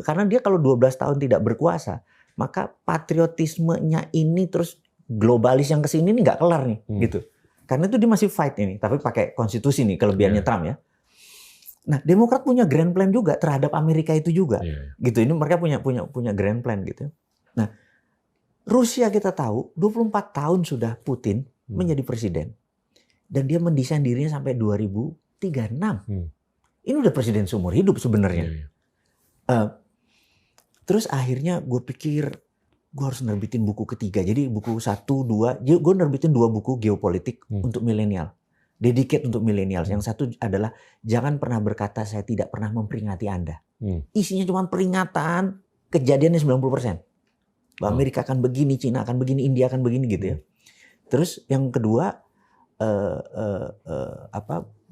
karena dia kalau 12 tahun tidak berkuasa, maka patriotismenya ini terus globalis yang kesini ini nggak kelar nih gitu. Karena itu dia masih fight ini, tapi pakai konstitusi nih kelebihannya Trump ya. Nah, Demokrat punya grand plan juga terhadap Amerika itu juga, gitu. Ini mereka punya grand plan gitu. Nah, Rusia kita tahu 24 tahun sudah Putin menjadi presiden, dan dia mendesain dirinya sampai 2036. Ini udah presiden seumur hidup sebenarnya. Terus akhirnya gue pikir gue harus nerbitin buku ketiga. Jadi buku 1, 2, gue nerbitin 2 buku geopolitik untuk milenial. Dedicated untuk milenial. Yang satu adalah jangan pernah berkata saya tidak pernah memperingati Anda. Isinya cuma peringatan, kejadiannya 90%. Bahwa Amerika akan begini, Cina akan begini, India akan begini gitu ya. Terus yang kedua,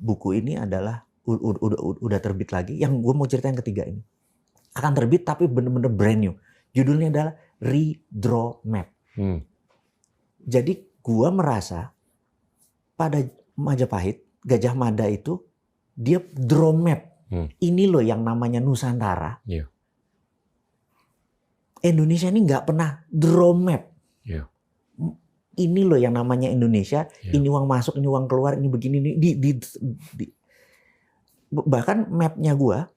buku ini adalah udah terbit lagi. Yang gue mau cerita yang ketiga ini akan terbit tapi benar-benar brand new. Judulnya adalah Redraw Map. Jadi gue merasa pada Majapahit, Gajah Mada itu dia draw map. Ini loh yang namanya Nusantara. Indonesia ini nggak pernah draw map. Ini loh yang namanya Indonesia. Ini uang masuk, ini uang keluar, ini begini. Bahkan mapnya gua,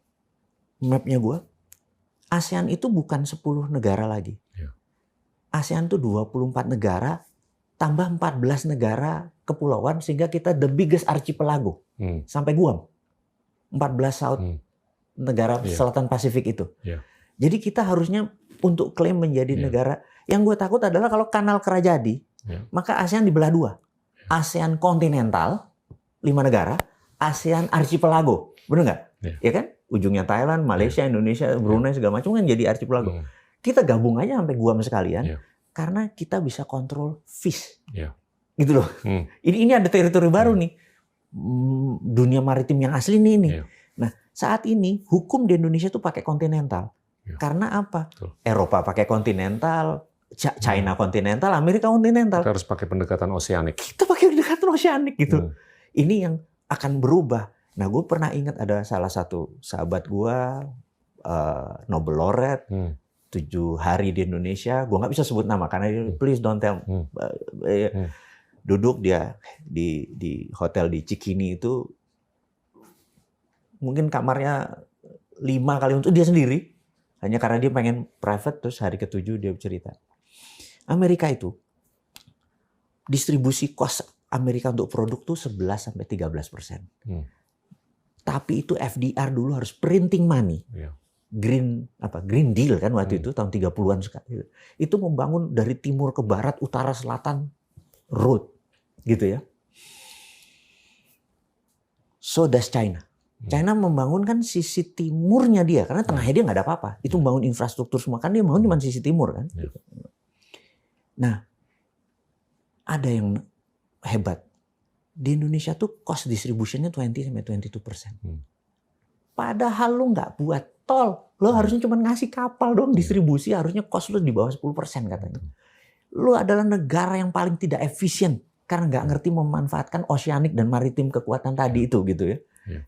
ASEAN itu bukan 10 negara lagi. ASEAN itu 24 negara, tambah 14 negara kepulauan, sehingga kita the biggest archipelago. Sampai Guam. 14 negara selatan Pasifik itu. Jadi kita harusnya untuk klaim menjadi negara. Yang gue takut adalah kalau kanal Kerajadi, maka ASEAN dibelah 2. ASEAN kontinental, 5 negara, ASEAN archipelago. Benar nggak? Ya kan? Ujungnya Thailand, Malaysia, Indonesia, Brunei, segala macam kan jadi archipelago. Kita gabung aja sampai Guam sekalian, karena kita bisa kontrol fish. Gitu loh. Ini ada teritori baru nih. Dunia maritim yang asli nih. Nah, saat ini hukum di Indonesia tuh pakai kontinental. Karena apa? Eropa pakai kontinental, China kontinental, Amerika kontinental. Kita harus pakai pendekatan oseanik. Kita pakai pendekatan oseanik gitu. Ini yang akan berubah. Nah, gue pernah ingat ada salah satu sahabat gue, Nobel laureate, 7 hari di Indonesia. Gue nggak bisa sebut nama karena dia, please don't tell. Duduk dia di hotel di Cikini itu, mungkin kamarnya 5 kali untuk dia sendiri. Hanya karena dia pengen private, terus hari ke-7 dia cerita. Amerika itu, distribusi cost Amerika untuk produk tuh 11-13%. Tapi itu FDR dulu harus printing money. Green Deal kan waktu itu tahun 30-an sekali. Itu membangun dari timur ke barat, utara, selatan road gitu ya. So does China. China membangun kan sisi timurnya dia karena tengahnya dia nggak ada apa-apa. Itu membangun infrastruktur semua kan dia membangun cuma sisi timur kan. Nah, ada yang hebat. Di Indonesia tuh cost distributionnya 20-22%. Padahal lu nggak buat tol. Lu harusnya cuma ngasih kapal dong distribusi. Harusnya cost lu di bawah 10% katanya. Lu adalah negara yang paling tidak efisien. Karena nggak ngerti memanfaatkan oceanic dan maritim kekuatan tadi itu gitu ya.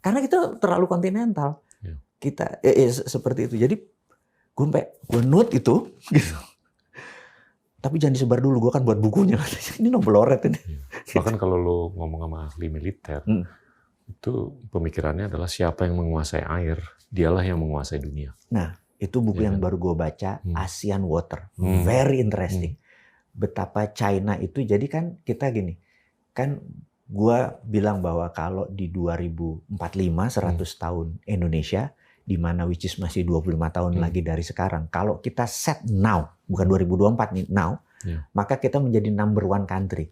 Karena kita terlalu kontinental. Kita seperti itu. Jadi gue note itu gitu. Tapi jangan disebar dulu, gue kan buat bukunya. Ini Nobel laureate ini. Bahkan kalau lo ngomong sama ahli militer, itu pemikirannya adalah siapa yang menguasai air, dialah yang menguasai dunia. Nah, itu buku yang baru gue baca, ASEAN Water. Very interesting. Betapa China itu, jadi kan kita gini, kan gue bilang bahwa kalau di 2045, 100 tahun Indonesia, di mana which is masih 25 tahun lagi dari sekarang. Kalau kita set now, bukan 2024 nih, now, maka kita menjadi number 1 country.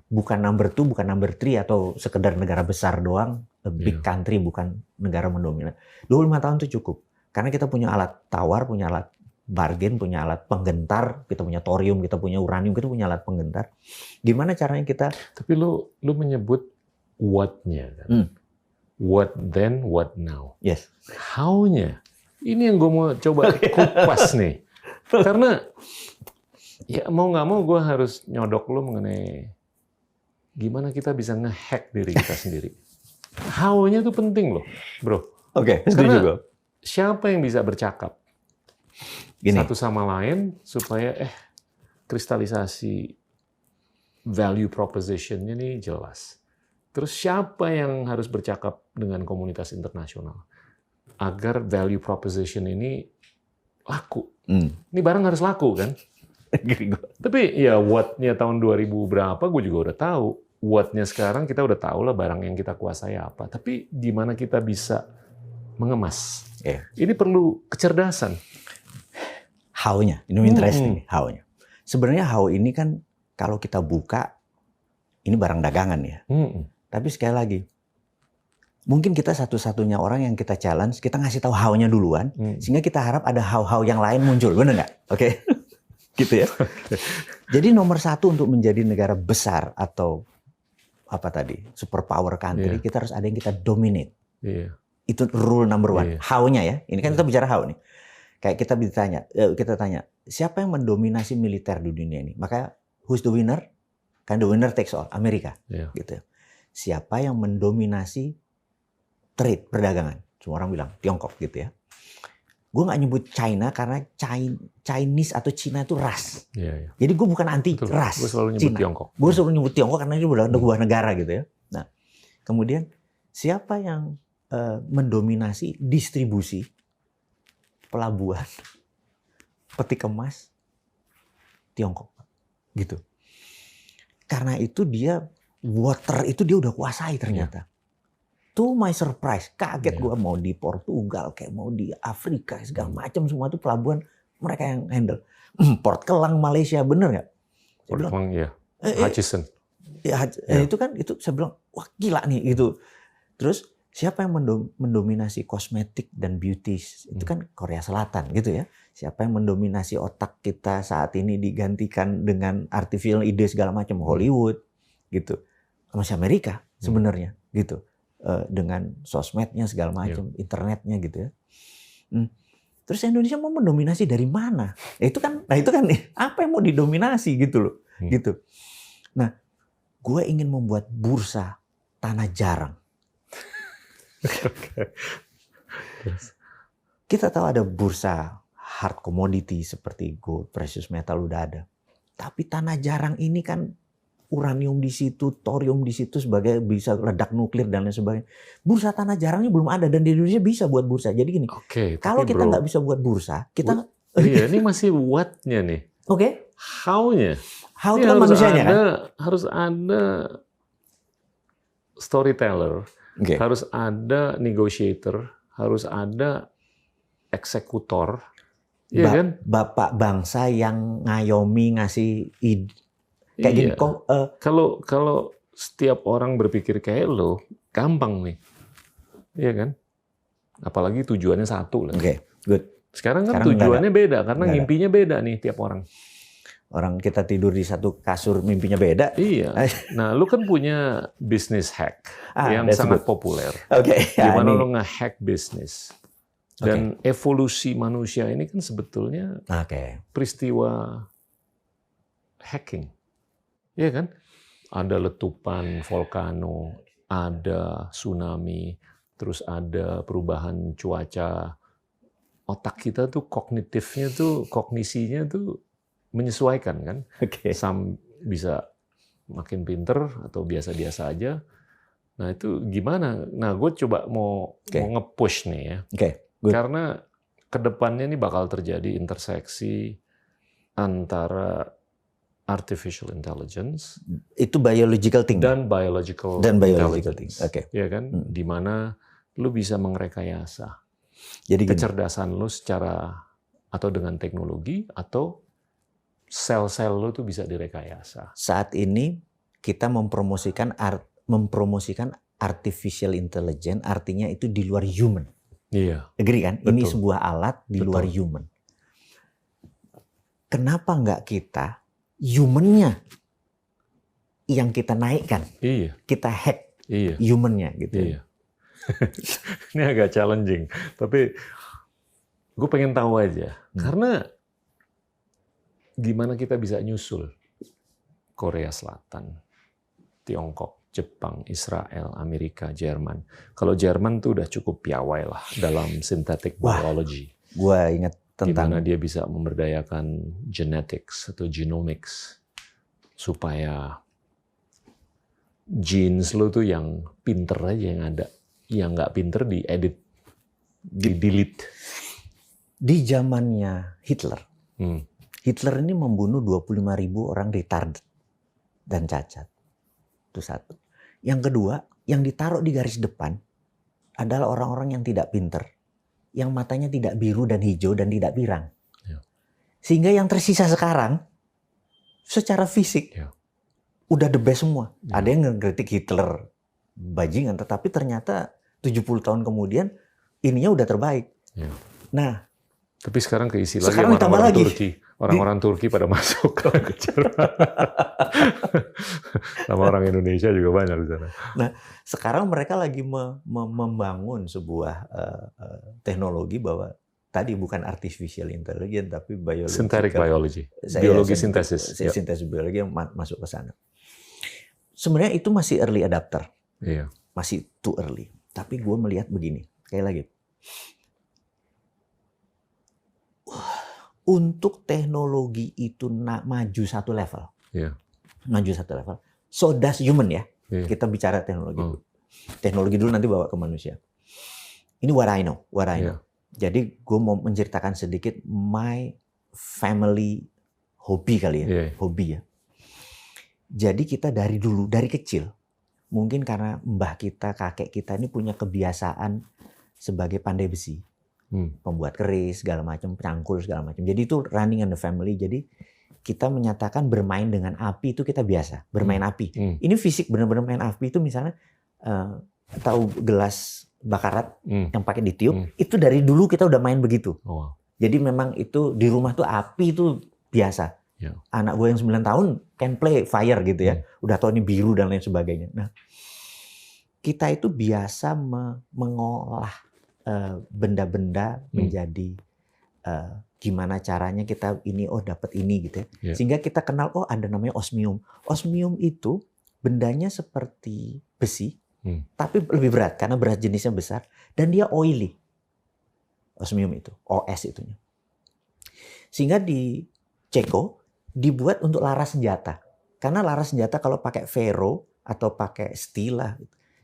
Bukan number 2, bukan number 3 atau sekedar negara besar doang, a big country, bukan negara mendominan. 25 tahun itu cukup. Karena kita punya alat tawar, punya alat bargain, punya alat penggentar, kita punya thorium, kita punya uranium, kita punya alat penggentar. Gimana caranya kita... Tapi lu menyebut what-nya kan? What then, what now? Yes. How-nya? Ini yang gue mau coba kupas nih. Karena ya mau nggak mau gue harus nyodok lu mengenai gimana kita bisa nge-hack diri kita sendiri. How-nya tuh penting loh, bro. Oke, setuju gue. Siapa yang bisa bercakap satu sama lain supaya kristalisasi value proposition-nya nih jelas. Terus siapa yang harus bercakap dengan komunitas internasional agar value proposition ini laku? Ini barang harus laku kan? Tapi ya what-nya tahun 2000 berapa gue juga udah tahu. What-nya sekarang kita udah tahu lah barang yang kita kuasai apa. Tapi gimana kita bisa mengemas? Ini perlu kecerdasan. How-nya, ini interesting. How-nya. Sebenarnya how ini kan kalau kita buka, ini barang dagangan ya. Tapi sekali lagi, mungkin kita satu-satunya orang yang kita challenge, kita ngasih tahu how-nya duluan, sehingga kita harap ada how-how yang lain muncul, benar nggak? Oke, gitu ya. Jadi nomor 1 untuk menjadi negara besar atau apa tadi, superpower country, kita harus ada yang kita dominate. Itu rule number 1. How-nya ya. Ini kan kita bicara how nih. Kayak kita tanya, siapa yang mendominasi militer di dunia ini? Maka who's the winner? Kan the winner takes all, Amerika, gitu. Siapa yang mendominasi trade, perdagangan? Semua orang bilang Tiongkok gitu ya. Gue nggak nyebut China karena Chinese atau Cina itu ras. Jadi gue bukan anti ras. Gue selalu nyebut Cina. Tiongkok. Gue selalu nyebut Tiongkok karena itu sebuah negara gitu ya. Nah, kemudian siapa yang mendominasi distribusi pelabuhan, peti kemas? Tiongkok, gitu. Karena itu dia water itu dia udah kuasai ternyata. To my surprise, kaget gue mau di Portugal, kayak mau di Afrika, segala macam semua itu pelabuhan mereka yang handle. Port Kelang Malaysia, bener nggak? Port Kelang ya, Hutchison. Itu kan itu saya bilang wah gila nih gitu. Terus siapa yang mendominasi kosmetik dan beauty? Itu kan Korea Selatan gitu ya. Siapa yang mendominasi otak kita saat ini digantikan dengan artificial ide segala macam? Hollywood gitu. Masih Amerika sebenarnya gitu. Dengan sosmednya segala macam, internetnya gitu ya. Terus Indonesia mau mendominasi dari mana? Itu kan apa yang mau didominasi gitu loh. Gitu. Nah, gue ingin membuat bursa tanah jarang. Kita tahu ada bursa hard commodity seperti gold, precious metal udah ada. Tapi tanah jarang ini kan uranium di situ, thorium di situ sebagai bisa ledak nuklir dan lain sebagainya. Bursa tanah jarangnya belum ada dan di Indonesia bisa buat bursa. Jadi gini, kalau kita nggak bisa buat bursa, kita iya, ini masih what-nya nih. Oke. How-nya. How itu kan manusianya kan? Harus ada storyteller, harus ada negotiator, harus ada eksekutor, ya kan? Bapak bangsa yang ngayomi ngasih ide. Kayak gini kok. Kalau setiap orang berpikir kayak lo, gampang nih, iya kan? Apalagi tujuannya satu lah. Oke, good. Sekarang kan tujuannya beda karena mimpinya beda nih tiap orang. Orang kita tidur di satu kasur mimpinya beda. Iya. Nah, lu kan punya business hack yang sangat populer. Gimana lu nge-hack bisnis. Dan evolusi manusia ini kan sebetulnya peristiwa hacking. Iya kan? Ada letupan volcano, ada tsunami, terus ada perubahan cuaca. Otak kita tuh kognisinya tuh menyesuaikan kan. Bisa makin pinter atau biasa-biasa aja. Nah itu gimana? Nah gue coba mau nge-push nih ya. Karena kedepannya ini bakal terjadi interseksi antara artificial intelligence itu biological thing dan biological thing. Ya kan? Di mana lu bisa mengrekayasa jadi kecerdasan lu secara atau dengan teknologi atau sel-sel lu tuh bisa direkayasa. Saat ini kita mempromosikan artificial intelligence, artinya itu di luar human. Iya. Agree kan? Betul. Ini sebuah alat di luar human. Kenapa nggak kita human-nya yang kita naikkan? Iya. Kita hack human-nya gitu. Iya. Ini agak challenging, tapi gue pengen tahu aja. Karena gimana kita bisa nyusul Korea Selatan, Tiongkok, Jepang, Israel, Amerika, Jerman. Kalau Jerman tuh udah cukup piawai lah dalam synthetic biology. Gua ingat tentang gimana dia bisa memberdayakan genetics atau genomics supaya genes lo tuh yang pinter aja yang ada, yang nggak pinter diedit, di-delete. Di zamannya Hitler, Hitler ini membunuh 25.000 orang retarded dan cacat. Itu satu. Yang kedua, yang ditaruh di garis depan adalah orang-orang yang tidak pinter, yang matanya tidak biru dan hijau dan tidak pirang. Sehingga yang tersisa sekarang, secara fisik, udah the best semua. Ada yang ngekritik Hitler, bajingan, tetapi ternyata 70 tahun kemudian, ininya udah terbaik. Nah, tapi sekarang keisi lagi sekarang orang-orang Turki. Orang-orang Turki pada masuk ke Jerman. Sama orang Indonesia juga banyak di sana. Nah, sekarang mereka lagi membangun sebuah teknologi bahwa tadi bukan artificial intelligence tapi synthetic biology. Biologi sintesis. Sintesis biologi yang masuk ke sana. Sebenarnya itu masih early adapter. Iya. Masih too early. Tapi gue melihat begini, kayak lagi. Untuk teknologi itu maju satu level, maju satu level. So does human ya. Kita bicara teknologi dulu. Teknologi dulu nanti bawa ke manusia. Ini what I know. Jadi gue mau menceritakan sedikit my family hobi kali ya, hobi ya. Jadi kita dari dulu, dari kecil, mungkin karena mbah kita, kakek kita ini punya kebiasaan sebagai pandai besi. Pembuat keris, segala macam, cangkul, segala macam. Jadi itu running in the family. Jadi kita menyatakan bermain dengan api itu kita biasa. Bermain api. Ini fisik benar-benar main api itu misalnya tahu gelas bakarat yang pakai ditiup. Itu dari dulu kita udah main begitu. Jadi memang itu di rumah tuh api itu biasa. Anak gue yang 9 tahun can play fire gitu ya. Udah tahu ini biru dan lain sebagainya. Nah, kita itu biasa mengolah benda-benda menjadi gimana caranya kita ini dapat ini gitu ya. Sehingga kita kenal ada namanya osmium. Osmium itu bendanya seperti besi Tapi lebih berat karena berat jenisnya besar dan dia oily. Osmium itu, OS itunya. Sehingga di Ceko dibuat untuk laras senjata. Karena laras senjata kalau pakai ferro atau pakai steel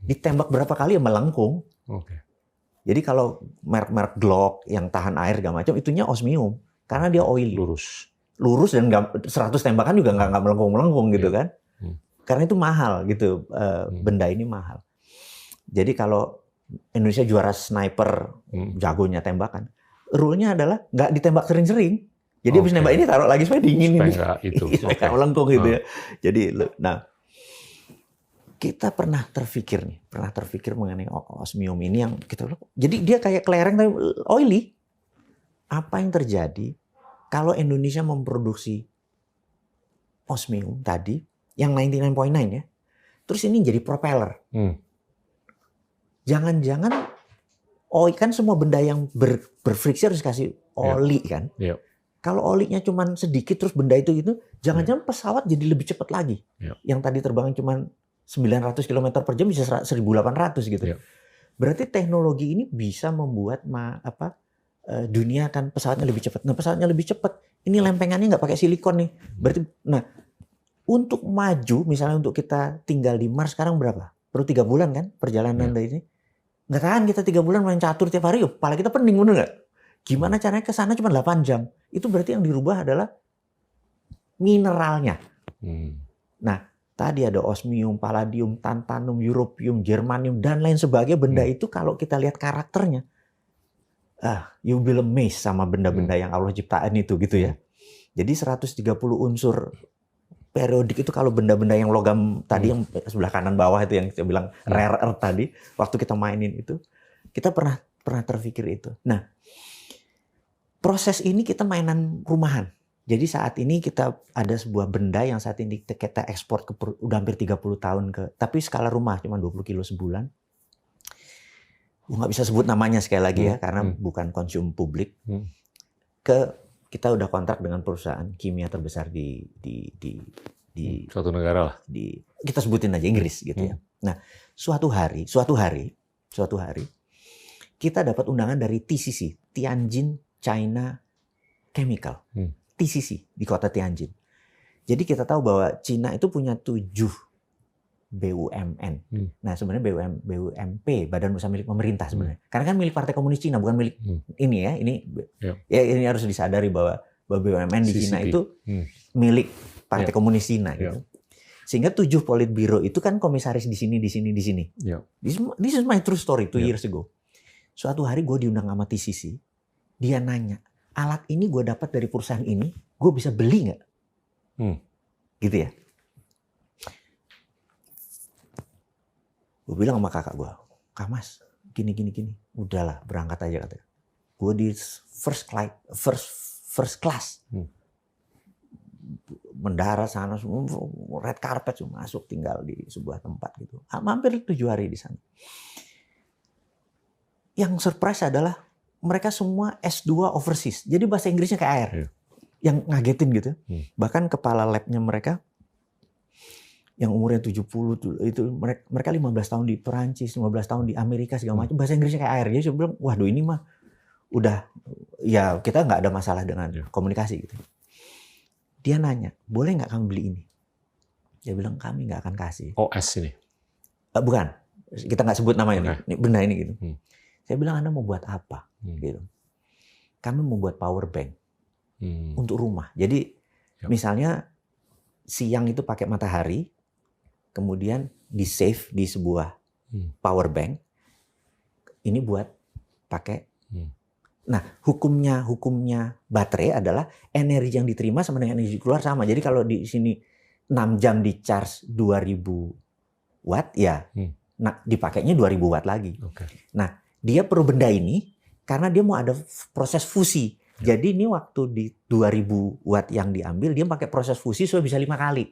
ditembak berapa kali ya melengkung. Jadi kalau merek-merek Glock yang tahan air segala macam itunya osmium karena dia oily. Lurus dan 100 tembakan juga nggak melengkung-melengkung gitu kan. Karena itu mahal gitu, benda ini mahal. Jadi kalau Indonesia juara sniper, jagonya tembakan, rule-nya adalah nggak ditembak sering-sering. Jadi habis nembak ini taruh lagi supaya dingin ini. Supaya nggak melengkung gitu ya. Jadi, nah kita pernah terfikir mengenai osmium ini yang kita, jadi dia kayak kelereng tapi oily. Apa yang terjadi kalau Indonesia memproduksi osmium tadi yang 99.9 ya, terus ini jadi propeller. Jangan-jangan kan semua benda yang berfriksi harus kasih oli kan. Kalau olinya cuma sedikit terus benda itu jangan-jangan pesawat jadi lebih cepat lagi. Yang tadi terbang cuma 900 km per jam bisa 1.800 gitu. Berarti teknologi ini bisa membuat dunia kan pesawatnya lebih cepat. Nah pesawatnya lebih cepat, ini lempengannya nggak pakai silikon nih. Berarti, nah untuk maju, misalnya untuk kita tinggal di Mars sekarang berapa? Perlu 3 bulan kan perjalanan dari ini. Nggak tahan kita 3 bulan main catur tiap hari, kepala kita pening, bener nggak? Gimana caranya ke sana cuma 8 jam? Itu berarti yang dirubah adalah mineralnya. Nah, tadi ada osmium, palladium, tantalum, europium, germanium, dan lain sebagainya. Benda itu kalau kita lihat karakternya, you will amazed sama benda-benda yang Allah ciptain itu gitu ya. Jadi 130 unsur periodik itu kalau benda-benda yang logam tadi yang sebelah kanan bawah itu yang saya bilang rare earth tadi, waktu kita mainin itu, kita pernah terpikir itu. Nah, proses ini kita mainan rumahan. Jadi saat ini kita ada sebuah benda yang saat ini kita ekspor udah hampir 30 tahun tapi skala rumah cuma 20 kilo sebulan. Gue nggak bisa sebut namanya sekali lagi ya karena bukan konsum publik. Kita udah kontrak dengan perusahaan kimia terbesar di suatu negara lah. Kita sebutin aja Inggris gitu ya. Nah, suatu hari kita dapat undangan dari TCC, Tianjin China Chemical. TCC di kota Tianjin. Jadi kita tahu bahwa Cina itu punya 7 BUMN. Nah, sebenarnya BUMP, Badan Usaha Milik Pemerintah sebenarnya. Karena kan milik Partai Komunis Cina, bukan milik ini ya. Ini harus disadari bahwa BUMN di Cina itu milik Partai Komunis Cina gitu. Sehingga 7 Politbiro itu kan komisaris di sini. This is my true story 2 years ago. Suatu hari gue diundang sama TCC. Dia nanya, alat ini gue dapat dari perusahaan ini, gue bisa beli nggak? Gitu ya. Gue bilang sama kakak gue, Kak Mas, gini. Udahlah, berangkat aja katanya. Gue di first class. Mendarat sana, red carpet, masuk tinggal di sebuah tempat gitu. Hampir 7 hari di sana. Yang surprise adalah mereka semua S2 overseas. Jadi bahasa Inggrisnya kayak air. Yang ngagetin gitu. Bahkan kepala labnya mereka yang umurnya 70 itu mereka 15 tahun di Perancis, 15 tahun di Amerika segala macam, bahasa Inggrisnya kayak air. Jadi saya bilang, waduh ini mah udah ya kita nggak ada masalah dengan komunikasi gitu. Dia nanya, boleh nggak kamu beli ini? Dia bilang kami nggak akan kasih. OS ini? Bukan, kita nggak sebut namanya ini benda ini gitu. Saya bilang Anda mau buat apa? Gitu. Kami mau buat power bank untuk rumah. Jadi misalnya siang itu pakai matahari, kemudian di save di sebuah power bank. Ini buat pakai. Nah, hukumnya baterai adalah energi yang diterima sama dengan energi keluar sama. Jadi kalau di sini 6 jam di charge 2000 watt ya, nah dipakainya 2000 watt lagi. Nah, dia perlu benda ini karena dia mau ada proses fusi. Jadi ini waktu di 2000 watt yang diambil, dia pakai proses fusi supaya bisa 5 kali.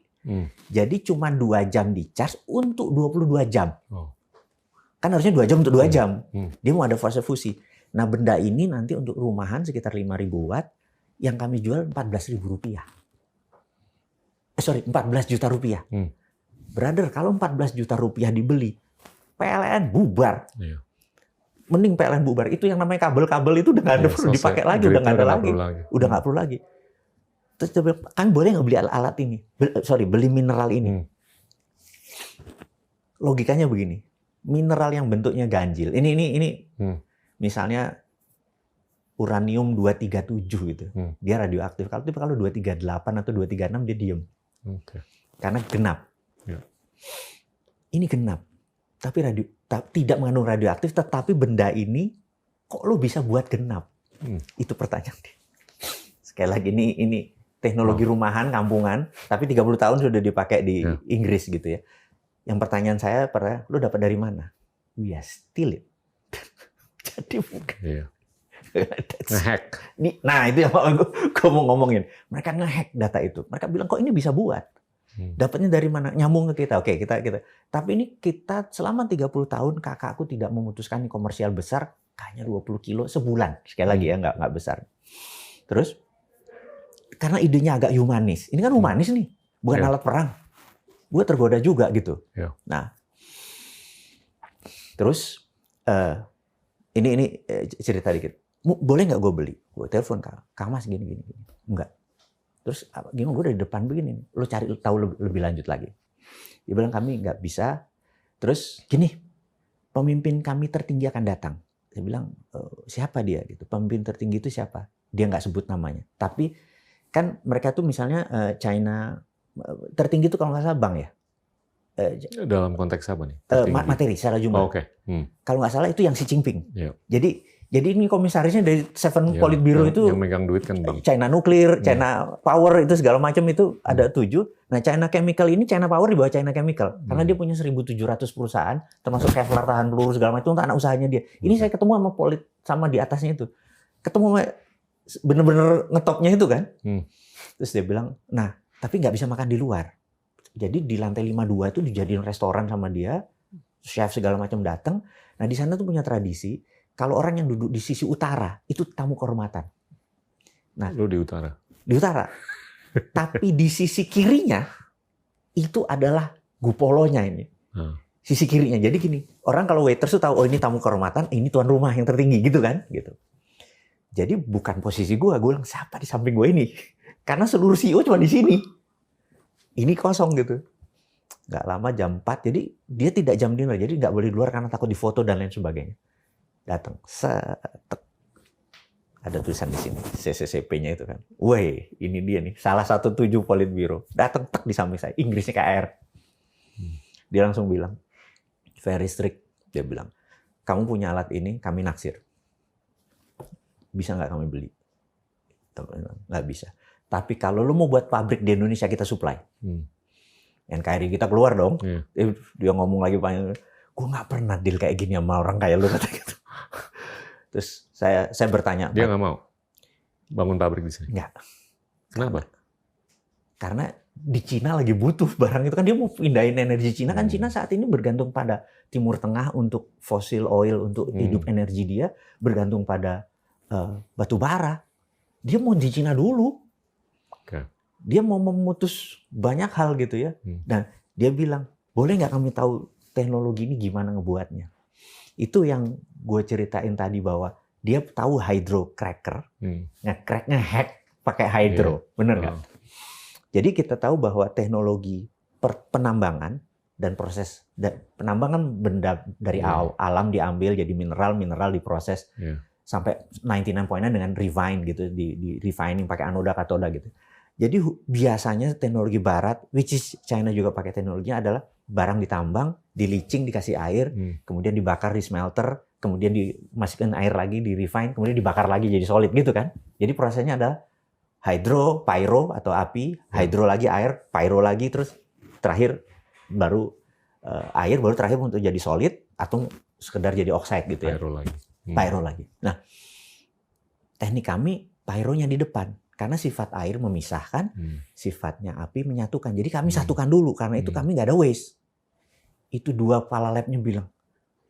Jadi cuma 2 jam di charge untuk 22 jam. Kan harusnya 2 jam untuk 2 jam. Dia mau ada proses fusi. Nah benda ini nanti untuk rumahan sekitar 5.000 watt yang kami jual 14.000 rupiah. 14 juta rupiah. Brother, kalau 14 juta rupiah dibeli, PLN bubar. Iya. Mending PLN bubar. Itu yang namanya kabel-kabel itu udah nggak ada perlu dipakai lagi, udah nggak ada lagi. Udah nggak perlu lagi. Terus dia bilang, kami boleh nggak beli alat ini? Beli mineral ini. Logikanya begini. Mineral yang bentuknya ganjil. Ini misalnya uranium 237 gitu. Dia radioaktif. Kalau 238 atau 236 dia diem. Karena genap. Ya. Ini genap. Tapi tidak mengandung radioaktif, tetapi benda ini kok lo bisa buat genap? Itu pertanyaan dia. Sekali lagi ini teknologi rumahan, kampungan, tapi 30 tahun sudah dipakai di Inggris gitu ya. Yang pertanyaan saya, lo dapat dari mana? We are steal it. Jadi bukan. Iya. Nge-hack. Nah, itu yang gue mau ngomongin. Mereka nge-hack data itu. Mereka bilang, kok ini bisa buat? Dapatnya dari mana? Nyambung ke kita. Oke, kita. Tapi ini kita selama 30 tahun, kakakku tidak memutuskan komersial besar, hanya 20 kilo sebulan. Sekali lagi ya, nggak besar. Terus, karena idenya agak humanis. Ini kan humanis nih, bukan alat perang. Gue tergoda juga gitu. Nah, terus ini cerita dikit. Boleh nggak gue beli? Gue telepon Kang Mas gini. Enggak. Terus gimana, gue dari depan begini. Lo cari tahu lebih lanjut lagi. Dia bilang kami nggak bisa. Terus gini, pemimpin kami tertinggi akan datang. Saya bilang siapa dia? Gitu. Pemimpin tertinggi itu siapa? Dia nggak sebut namanya. Tapi kan mereka tuh misalnya China tertinggi itu kalau nggak salah bank ya. Dalam konteks apa nih? Materi secara jumlah. Kalau nggak salah itu yang Xi Jinping. Jadi ini komisarisnya dari Seven Politburo itu yang megang duit kan bank. China Nuklir, China Power itu segala macam itu ada 7. Nah, China Chemical ini China Power di bawah China Chemical karena dia punya 1.700 perusahaan termasuk Kevlar tahan peluru segala macam itu untuk anak usahanya dia. Ini saya ketemu sama di atasnya itu. Ketemu bener-bener ngetopnya itu kan. Terus dia bilang, "Nah, tapi nggak bisa makan di luar." Jadi di lantai 52 itu dijadiin restoran sama dia, chef segala macam datang. Nah, di sana tuh punya tradisi kalau orang yang duduk di sisi utara itu tamu kehormatan. Nah, lu di utara. Di utara. Tapi di sisi kirinya itu adalah gupolonya ini. Sisi kirinya. Jadi gini, orang kalau waiters tuh tahu oh ini tamu kehormatan, ini tuan rumah yang tertinggi gitu kan, gitu. Jadi bukan posisi gue bilang siapa di samping gue ini? Karena seluruh CEO cuma di sini. Ini kosong gitu. Nggak lama jam 4, jadi dia tidak jam dinner, jadi nggak boleh keluar karena takut difoto dan lain sebagainya. Datang, ada tulisan di sini, CCCP-nya itu kan. Woi, ini dia nih, salah satu 7 Politburo. Datang tek di samping saya, Inggrisnya KR. Dia langsung bilang, very strict. Dia bilang, kamu punya alat ini, kami naksir. Bisa nggak kami beli? Nggak bisa. Tapi kalau lo mau buat pabrik di Indonesia, kita supply. NKRI kita keluar dong. Dia ngomong lagi panjang, gue nggak pernah deal kayak gini sama orang kayak lo kata gitu. Terus saya bertanya. Dia nggak mau bangun pabrik di sini? Nggak. Kenapa? Karena di Cina lagi butuh barang itu kan, dia mau pindahin energi Cina kan. Cina saat ini bergantung pada Timur Tengah untuk fossil oil untuk hidup energi dia, bergantung pada batu bara. Dia mau di Cina dulu. Dia mau memutus banyak hal gitu ya. Dan dia bilang, boleh nggak kami tahu teknologi ini gimana ngebuatnya? Itu yang gue ceritain tadi bahwa dia tahu hydrocracker, nge-hack pakai hydro, bener nggak? Jadi kita tahu bahwa teknologi penambangan dan proses penambangan benda dari alam diambil jadi mineral diproses sampai 99.9 dengan refine gitu, di refining pakai anoda katoda gitu. Jadi biasanya teknologi barat, which is China juga pakai teknologinya, adalah barang ditambang, di leaching, dikasih air, kemudian dibakar di smelter, kemudian dimasukkan air lagi, di refine, kemudian dibakar lagi jadi solid gitu kan. Jadi prosesnya adalah hydro, pyro atau api, hydro lagi air, pyro lagi, terus terakhir baru air, baru terakhir untuk jadi solid atau sekedar jadi oxide gitu ya. Pyro lagi. Nah, teknik kami pyronya di depan. Karena sifat air memisahkan, sifatnya api menyatukan. Jadi kami satukan dulu, karena itu kami nggak ada waste. Itu 2 kepala labnya bilang,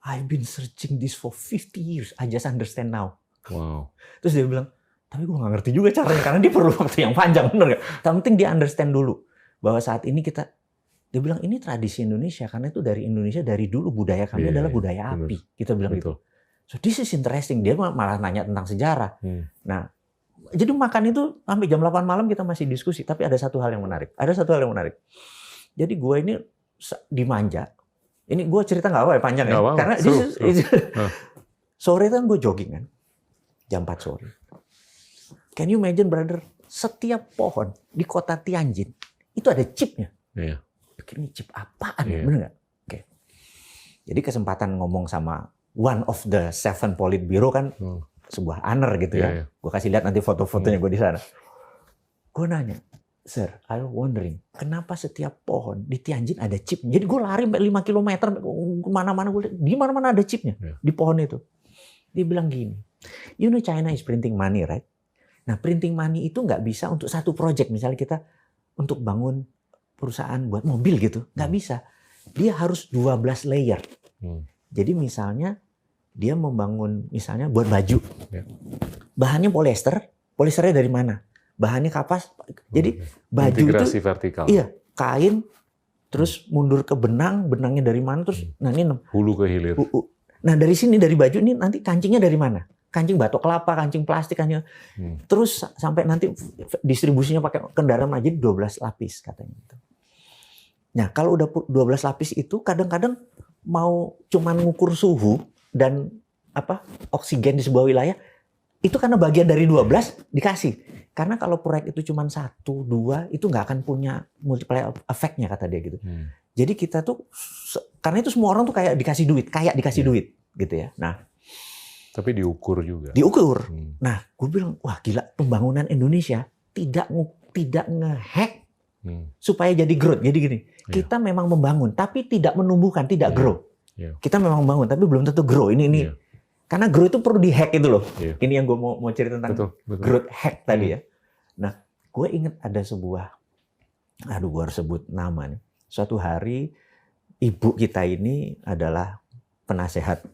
I've been searching this for 50 years, I just understand now. Wow. Terus dia bilang, tapi gue nggak ngerti juga caranya, karena dia perlu waktu yang panjang, bener nggak? Tapi penting dia understand dulu, bahwa saat ini kita Dia bilang ini tradisi Indonesia karena itu dari Indonesia dari dulu budaya kami adalah budaya api. Kita bilang gitu. So this is interesting. Dia malah nanya tentang sejarah. Nah, jadi makan itu sampai jam 8 malam kita masih diskusi. Tapi ada satu hal yang menarik. Jadi gue ini dimanja. Ini gue cerita nggak apa ya panjang ya. Karena sore kan gue jogging kan. Jam 4 sore. Can you imagine brother? Setiap pohon di kota Tianjin itu ada chipnya. Iya. Ini chip apaan? Bener nggak? Oke. Jadi kesempatan ngomong sama one of the 7 Politburo kan sebuah honor gitu ya. Gue kasih lihat nanti foto-fotonya gue di sana. Gue nanya, Sir, I was wondering, kenapa setiap pohon di Tianjin ada chipnya? Jadi gue lari 5 km kemana-mana, di mana-mana ada chipnya di pohon itu. Dia bilang gini, you know China is printing money, right? Nah, printing money itu nggak bisa untuk satu project. Misalnya kita untuk bangun perusahaan buat mobil gitu, nggak bisa. Dia harus 12 layer. Jadi misalnya dia membangun misalnya buat baju, bahannya poliesternya dari mana? Bahannya kapas. Jadi baju integrasi itu vertikal. Iya, kain, terus mundur ke benang, benangnya dari mana? Terus nah ini hulu ke hilir. Nah dari sini dari baju ini nanti kancingnya dari mana? Kancing batok kelapa, kancing plastik, terus sampai nanti distribusinya pakai kendaraan aja 12 lapis katanya. Nah kalau udah 12 lapis itu kadang-kadang mau cuman ngukur suhu dan oksigen di sebuah wilayah itu karena bagian dari 12 dikasih. Karena kalau proyek itu cuma 1, 2 itu nggak akan punya multiplier effect-nya kata dia gitu. Jadi kita tuh karena itu semua orang tuh kayak dikasih duit gitu ya. Nah, tapi diukur juga. Diukur. Nah, gue bilang wah gila pembangunan Indonesia tidak ngehack supaya jadi growth. Jadi gini, kita memang membangun tapi tidak menumbuhkan, tidak grow. Kita memang membangun tapi belum tentu grow. Ini karena grow itu perlu dihack itu loh. Ini yang gue mau cerita tentang growth hack tadi ya. Nah, gue ingat ada sebuah, gue harus sebut nama nih. Suatu hari ibu kita ini adalah penasehat,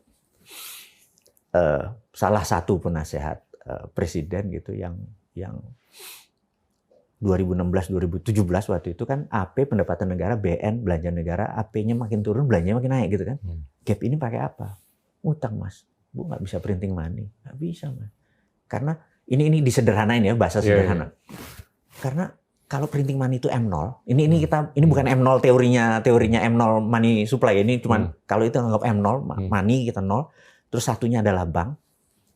salah satu penasehat presiden gitu yang 2016-2017 waktu itu kan AP pendapatan negara, BN belanja negara, AP-nya makin turun, belanjanya makin naik gitu kan. Gap ini pakai apa? Utang mas. Bu nggak bisa printing money, nggak bisa mas. Karena ini disederhanain ya bahasa sederhana. Karena kalau printing money itu M0, ini bukan M0 teorinya M0 money supply, ini cuman kalau itu anggap M0 money kita 0, terus satunya adalah bank.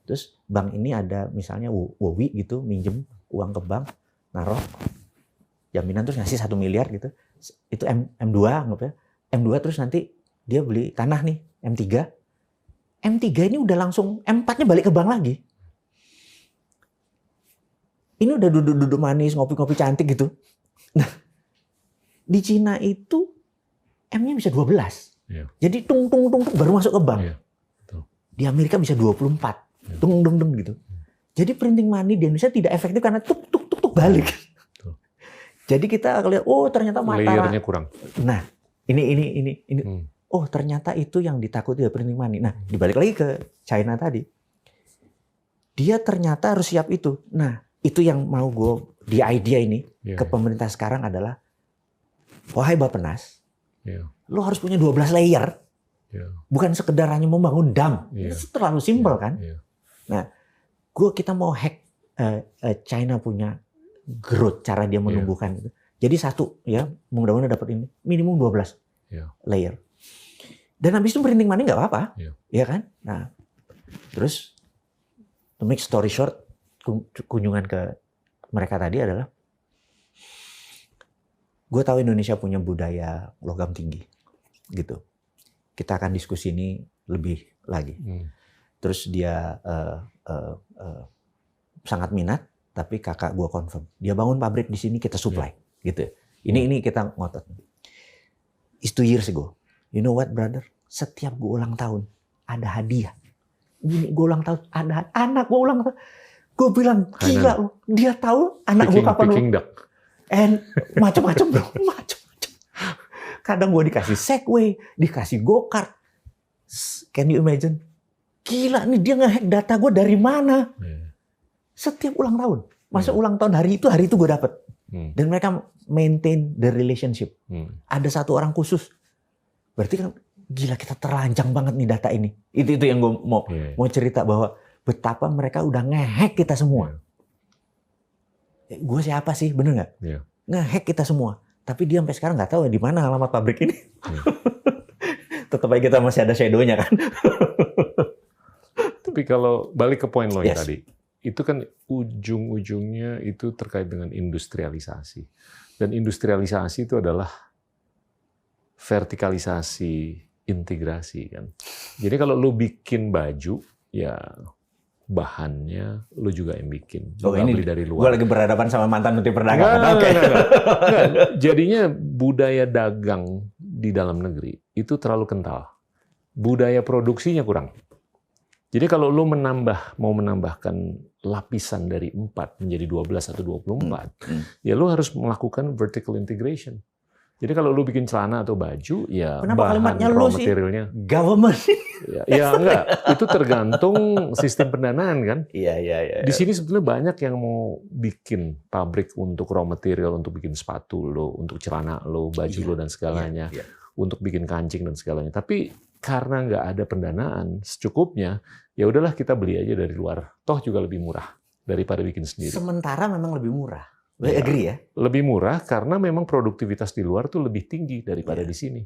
Terus bank ini ada misalnya Wowi gitu minjem uang ke bank, naruh jaminan terus ngasih 1 miliar gitu. Itu M2 anggap ya. M2 terus nanti dia beli tanah nih M3. M3 ini udah langsung M4-nya balik ke bank lagi. Ini udah duduk-duduk manis, ngopi-ngopi cantik gitu. Nah, di Cina itu M-nya bisa 12. Jadi tung baru masuk ke bank. Di Amerika bisa 24. Tung gitu. Jadi printing money di Indonesia tidak efektif karena tuk balik. Jadi kita lihat ternyata layernya kurang. Nah, ini. Oh, ternyata itu yang ditakuti dari printing money. Nah, dibalik lagi ke China tadi. Dia ternyata harus siap itu. Nah, itu yang mau gue di idea ini ke pemerintah sekarang adalah wahai Bappenas, lo harus punya 12 layer. Bukan sekedar hanya membangun dam. Itu terlalu simpel kan? Nah, kita mau hack China punya growth, cara dia menumbuhkan itu. Jadi satu ya, mudah-mudahan dapat ini minimum 12 layer. Dan habis itu printing money nggak apa-apa, ya kan? Nah, terus to make story short, kunjungan ke mereka tadi adalah, gue tahu Indonesia punya budaya logam tinggi, gitu. Kita akan diskusi ini lebih lagi. Terus dia sangat minat, tapi kakak gue confirm, dia bangun pabrik di sini kita supply, gitu. Ini kita ngotot. It's 2 years ago. You know what, brother? Setiap gue ulang tahun ada hadiah. Gini gue ulang tahun ada anak gue ulang tahun. Gue bilang gila loh. Dia tahu anak gue kapan loh. And macam-macam bro, macam-macam. Kadang gue dikasih Segway, dikasih go-kart. Can you imagine? Gila nih dia nge-hack data gue dari mana? Setiap ulang tahun. Masa ulang tahun hari itu gue dapet. Dan mereka maintain the relationship. Ada satu orang khusus. Berarti kan gila, kita terlanjang banget nih data ini. Itu yang gue mau cerita, bahwa betapa mereka udah ngehack kita semua. Gue siapa sih, bener nggak? Ngehack kita semua. Tapi dia sampai sekarang nggak tahu di mana alamat pabrik ini. Tetap aja kita masih ada shadow-nya kan. Tapi kalau balik ke poin lo yang tadi, itu kan ujung-ujungnya itu terkait dengan industrialisasi. Dan industrialisasi itu adalah vertikalisasi integrasi kan. Jadi kalau lu bikin baju, ya bahannya lu juga yang bikin. Lu ini beli dari luar. Gue lagi berhadapan sama mantan menteri perdagangan. Enggak. Jadinya budaya dagang di dalam negeri itu terlalu kental. Budaya produksinya kurang. Jadi kalau lu mau menambahkan lapisan dari 4 menjadi 12 atau 24, ya lu harus melakukan vertical integration. Jadi kalau lu bikin celana atau baju, ya kenapa bahan raw materialnya government. Ya enggak, itu tergantung sistem pendanaan kan. Iya. Di sini sebetulnya banyak yang mau bikin pabrik untuk raw material, untuk bikin sepatu lo, untuk celana lo, baju lo dan segalanya, untuk bikin kancing dan segalanya. Tapi karena nggak ada pendanaan secukupnya, ya udahlah kita beli aja dari luar. Toh juga lebih murah daripada bikin sendiri. Sementara memang lebih murah. Agree ya? Lebih murah karena memang produktivitas di luar tuh lebih tinggi daripada di sini.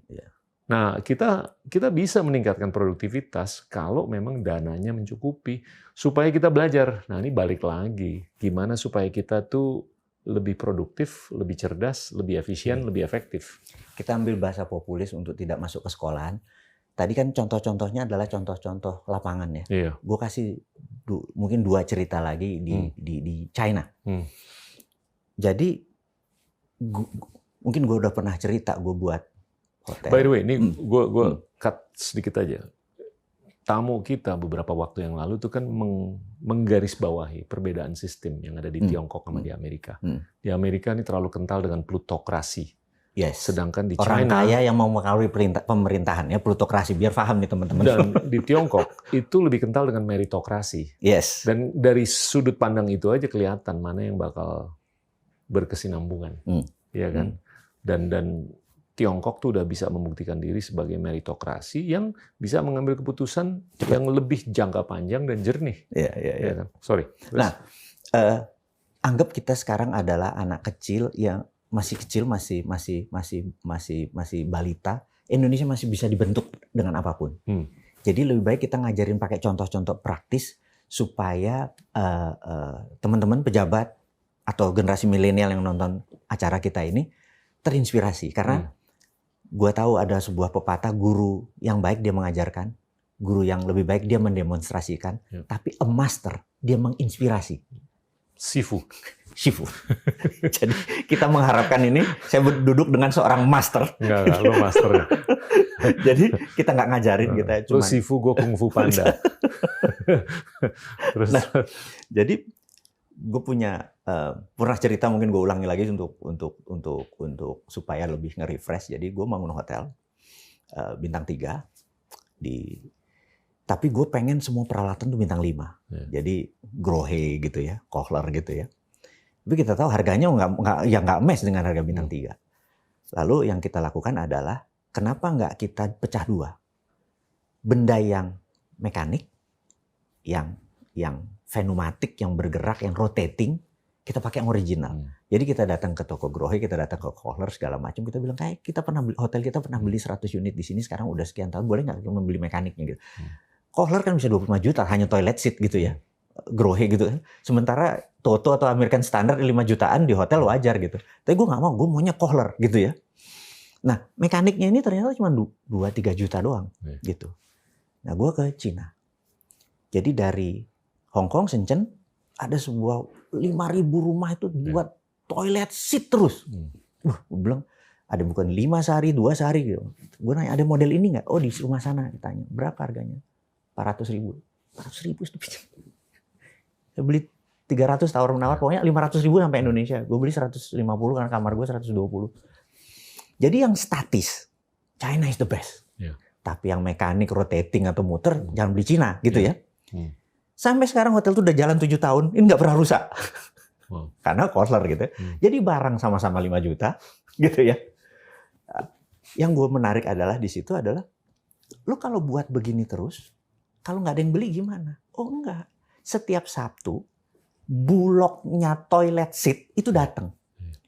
Nah, kita bisa meningkatkan produktivitas kalau memang dananya mencukupi supaya kita belajar. Nah, ini balik lagi, gimana supaya kita tuh lebih produktif, lebih cerdas, lebih efisien, lebih efektif. Kita ambil bahasa populis untuk tidak masuk ke sekolahan. Tadi kan contoh-contohnya adalah contoh-contoh lapangan ya. Iya. Gue kasih mungkin 2 cerita lagi di China. Jadi mungkin gue udah pernah cerita gue buat hotel. By the way, ini gue cut sedikit aja. Tamu kita beberapa waktu yang lalu itu kan menggarisbawahi perbedaan sistem yang ada di Tiongkok sama di Amerika. Di Amerika ini terlalu kental dengan plutokrasi. Sedangkan di orang China, kaya yang mau mengaruhi pemerintahan ya, plutokrasi, biar paham nih teman-teman. Dan di Tiongkok itu lebih kental dengan meritokrasi. Dan dari sudut pandang itu aja kelihatan mana yang bakal berkesinambungan, ya kan? Dan Tiongkok tuh udah bisa membuktikan diri sebagai meritokrasi yang bisa mengambil keputusan yang lebih jangka panjang dan jernih. Ya kan? Sorry. Terus? Nah, anggap kita sekarang adalah anak kecil yang masih kecil, masih balita. Indonesia masih bisa dibentuk dengan apapun. Jadi lebih baik kita ngajarin pakai contoh-contoh praktis supaya teman-teman pejabat atau generasi milenial yang nonton acara kita ini terinspirasi. Karena gue tahu ada sebuah pepatah, guru yang baik dia mengajarkan, guru yang lebih baik dia mendemonstrasikan, tapi a master dia menginspirasi. Shifu. Jadi kita mengharapkan ini, saya duduk dengan seorang master. Enggak, lo masternya. Jadi kita nggak ngajarin, kita cuma. Lo Shifu, gue Kung Fu Panda. Terus. Nah, jadi gue punya pernah cerita, mungkin gue ulangi lagi untuk supaya lebih nge-refresh. Jadi gue bangun hotel bintang 3 tapi gue pengen semua peralatan tuh bintang 5. Jadi Grohe gitu ya, Kohler gitu ya. Tapi kita tahu harganya nggak match dengan harga bintang 3. Lalu yang kita lakukan adalah kenapa nggak kita pecah 2? Benda yang mekanik, yang pneumatik, yang bergerak, yang rotating, kita pakai yang original. Jadi kita datang ke toko Grohe, kita datang ke Kohler segala macam, kita bilang kayak hotel kita pernah beli 100 unit di sini, sekarang udah sekian tahun, boleh nggak kita membeli mekaniknya gitu. Kohler kan bisa 25 juta hanya toilet seat gitu ya. Grohe gitu kan. Sementara Toto atau American Standard 5 jutaan di hotel wajar gitu. Tapi gue nggak mau, gue maunya Kohler gitu ya. Nah, mekaniknya ini ternyata cuma 2-3 juta doang gitu. Nah, gue ke Cina. Jadi dari Hong Kong, Shenzhen, ada sebuah 5.000 rumah itu buat toilet seat terus. Gue bilang, ada bukan 5 sehari, 2 sehari gitu. Gue nanya, ada model ini nggak? Oh, di rumah sana ditanya. Berapa harganya? 400.000. 400.000 itu. Saya beli 300 tawar-menawar, pokoknya 500.000 sampai Indonesia. Gue beli 150 karena kamar gue 120. Jadi yang statis, China is the best. Tapi yang mekanik, rotating atau muter, jangan beli Cina gitu ya. Sampai sekarang hotel itu udah jalan 7 tahun, ini nggak pernah rusak. Karena Kohler gitu. Jadi barang sama-sama 5 juta gitu ya. Yang gue menarik adalah di situ adalah lu kalau buat begini terus, kalau nggak ada yang beli gimana? Oh enggak. Setiap Sabtu bulognya toilet seat itu datang.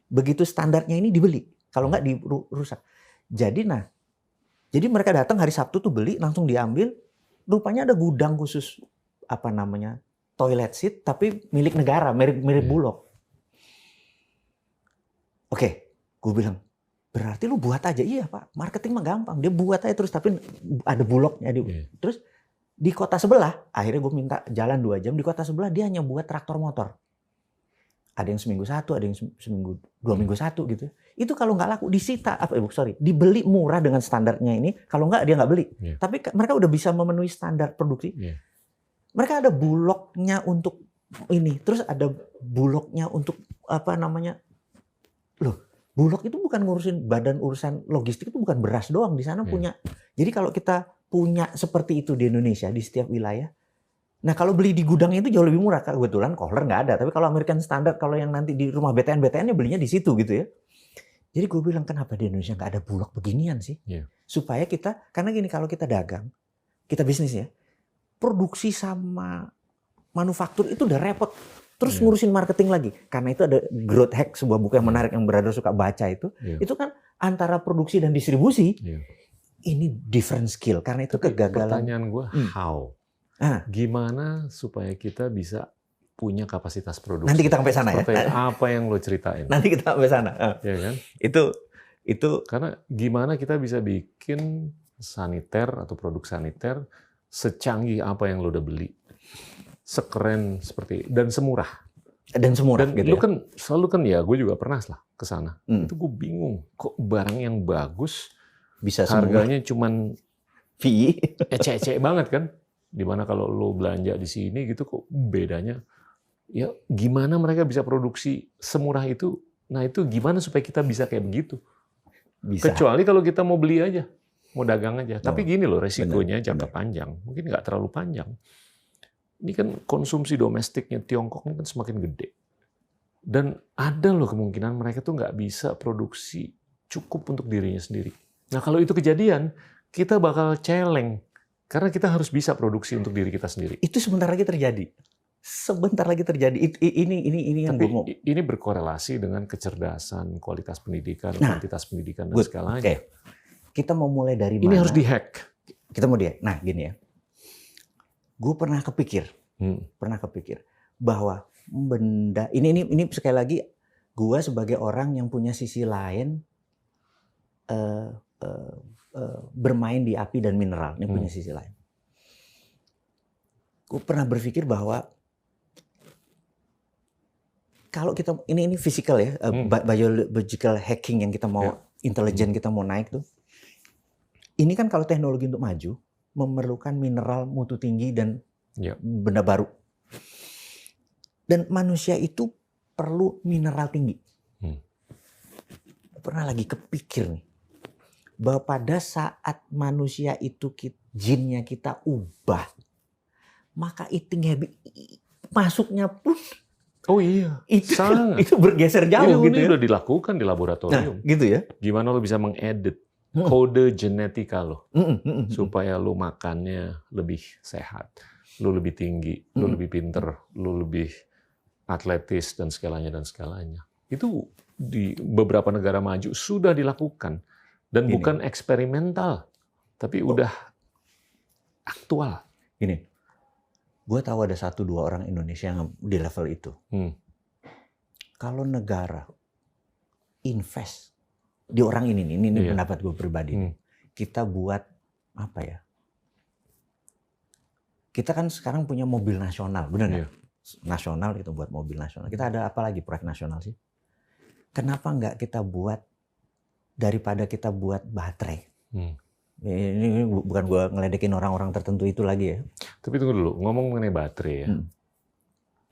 Begitu standarnya ini dibeli. Kalau nggak dirusak. Jadi mereka datang hari Sabtu tuh beli, langsung diambil. Rupanya ada gudang khusus toilet seat, tapi milik negara, mirip Bulog. Oke, gue bilang, berarti lu buat aja. Iya Pak, marketing mah gampang. Dia buat aja terus, tapi ada Bulognya. Terus di kota sebelah, akhirnya gue minta jalan 2 jam. Di kota sebelah dia hanya buat traktor motor. Ada yang seminggu 1, ada yang seminggu 2 minggu 1 gitu. Itu kalau nggak laku disita, dibeli murah dengan standarnya ini. Kalau nggak dia nggak beli. Tapi mereka udah bisa memenuhi standar produksi. Mereka ada bulognya untuk ini, terus ada bulognya untuk loh, Bulog itu bukan ngurusin badan urusan logistik, itu bukan beras doang di sana punya. Jadi kalau kita punya seperti itu di Indonesia di setiap wilayah. Nah kalau beli di gudang itu jauh lebih murah. Kebetulan Kohler nggak ada. Tapi kalau American Standard, kalau yang nanti di rumah BTN-BTN-nya belinya di situ gitu ya. Jadi gue bilang kenapa di Indonesia nggak ada Bulog beginian sih? Supaya kita, karena gini kalau kita dagang, kita bisnis ya, produksi sama manufaktur itu udah repot. Terus ngurusin marketing lagi. Karena itu ada Growth Hack, sebuah buku yang menarik yang brother suka baca itu. Itu kan antara produksi dan distribusi. Ini different skill. Karena itu kegagalan. Pertanyaan gue, how? Gimana supaya kita bisa punya kapasitas produksi? Nanti kita sampai sana ya. Apa yang lo ceritain? Nanti kita sampai sana. Ya kan? Itu karena gimana kita bisa bikin saniter atau produk saniter secanggih apa yang lo udah beli, sekeren seperti dan semurah. Dan gitu lu kan selalu kan ya, gue juga pernah lah ke sana. Itu gue bingung kok barang yang bagus bisa harganya cuman VI ecek-ecek banget kan. Dimana kalau lo belanja di sini gitu kok bedanya. Ya gimana mereka bisa produksi semurah itu? Nah itu gimana supaya kita bisa kayak begitu? Bisa. Kecuali kalau kita mau beli aja, mau dagang aja. Tapi gini loh resikonya jangka panjang. Mungkin nggak terlalu panjang. Ini kan konsumsi domestiknya Tiongkok ini kan semakin gede. Dan ada loh kemungkinan mereka tuh nggak bisa produksi cukup untuk dirinya sendiri. Nah kalau itu kejadian, kita bakal celeng. Karena kita harus bisa produksi untuk diri kita sendiri. Itu sebentar lagi terjadi. Ini yang gue mau. Ini berkorelasi dengan kecerdasan, kualitas pendidikan, kuantitas pendidikan, dan segalanya. Oke. Kita mau mulai dari mana? Ini harus dihack. Kita mau Nah, gini ya. Gue pernah kepikir bahwa benda ini sekali lagi gue sebagai orang yang punya sisi lain bermain di api dan mineral, ini punya sisi lain. Gue pernah berpikir bahwa kalau kita ini physical ya, biological hacking yang kita mau intelijen kita mau naik tuh. Ini kan kalau teknologi untuk maju memerlukan mineral mutu tinggi dan benda baru. Dan manusia itu perlu mineral tinggi. Pernah lagi kepikir nih bahwa pada saat manusia itu jinnya kita ubah, maka eating habit masuknya pun itu bergeser jauh ini udah dilakukan di laboratorium. Nah, gitu ya. Gimana lo bisa mengedit kode genetika lo supaya lo makannya lebih sehat, lo lebih tinggi, lo lebih pinter, lo lebih atletis dan segalanya. Itu di beberapa negara maju sudah dilakukan dan bukan eksperimental, tapi udah aktual. Gini, gue tahu ada 1-2 orang Indonesia yang di level itu. Kalau negara invest di orang ini pendapat gue pribadi. Kita buat apa ya? Kita kan sekarang punya mobil nasional, benar nggak? Nasional kita buat mobil nasional. Kita ada apa lagi proyek nasional sih? Kenapa nggak kita buat daripada kita buat baterai? Ini bukan gue ngeledekin orang-orang tertentu itu lagi ya. Tapi tunggu dulu, ngomong mengenai baterai ya.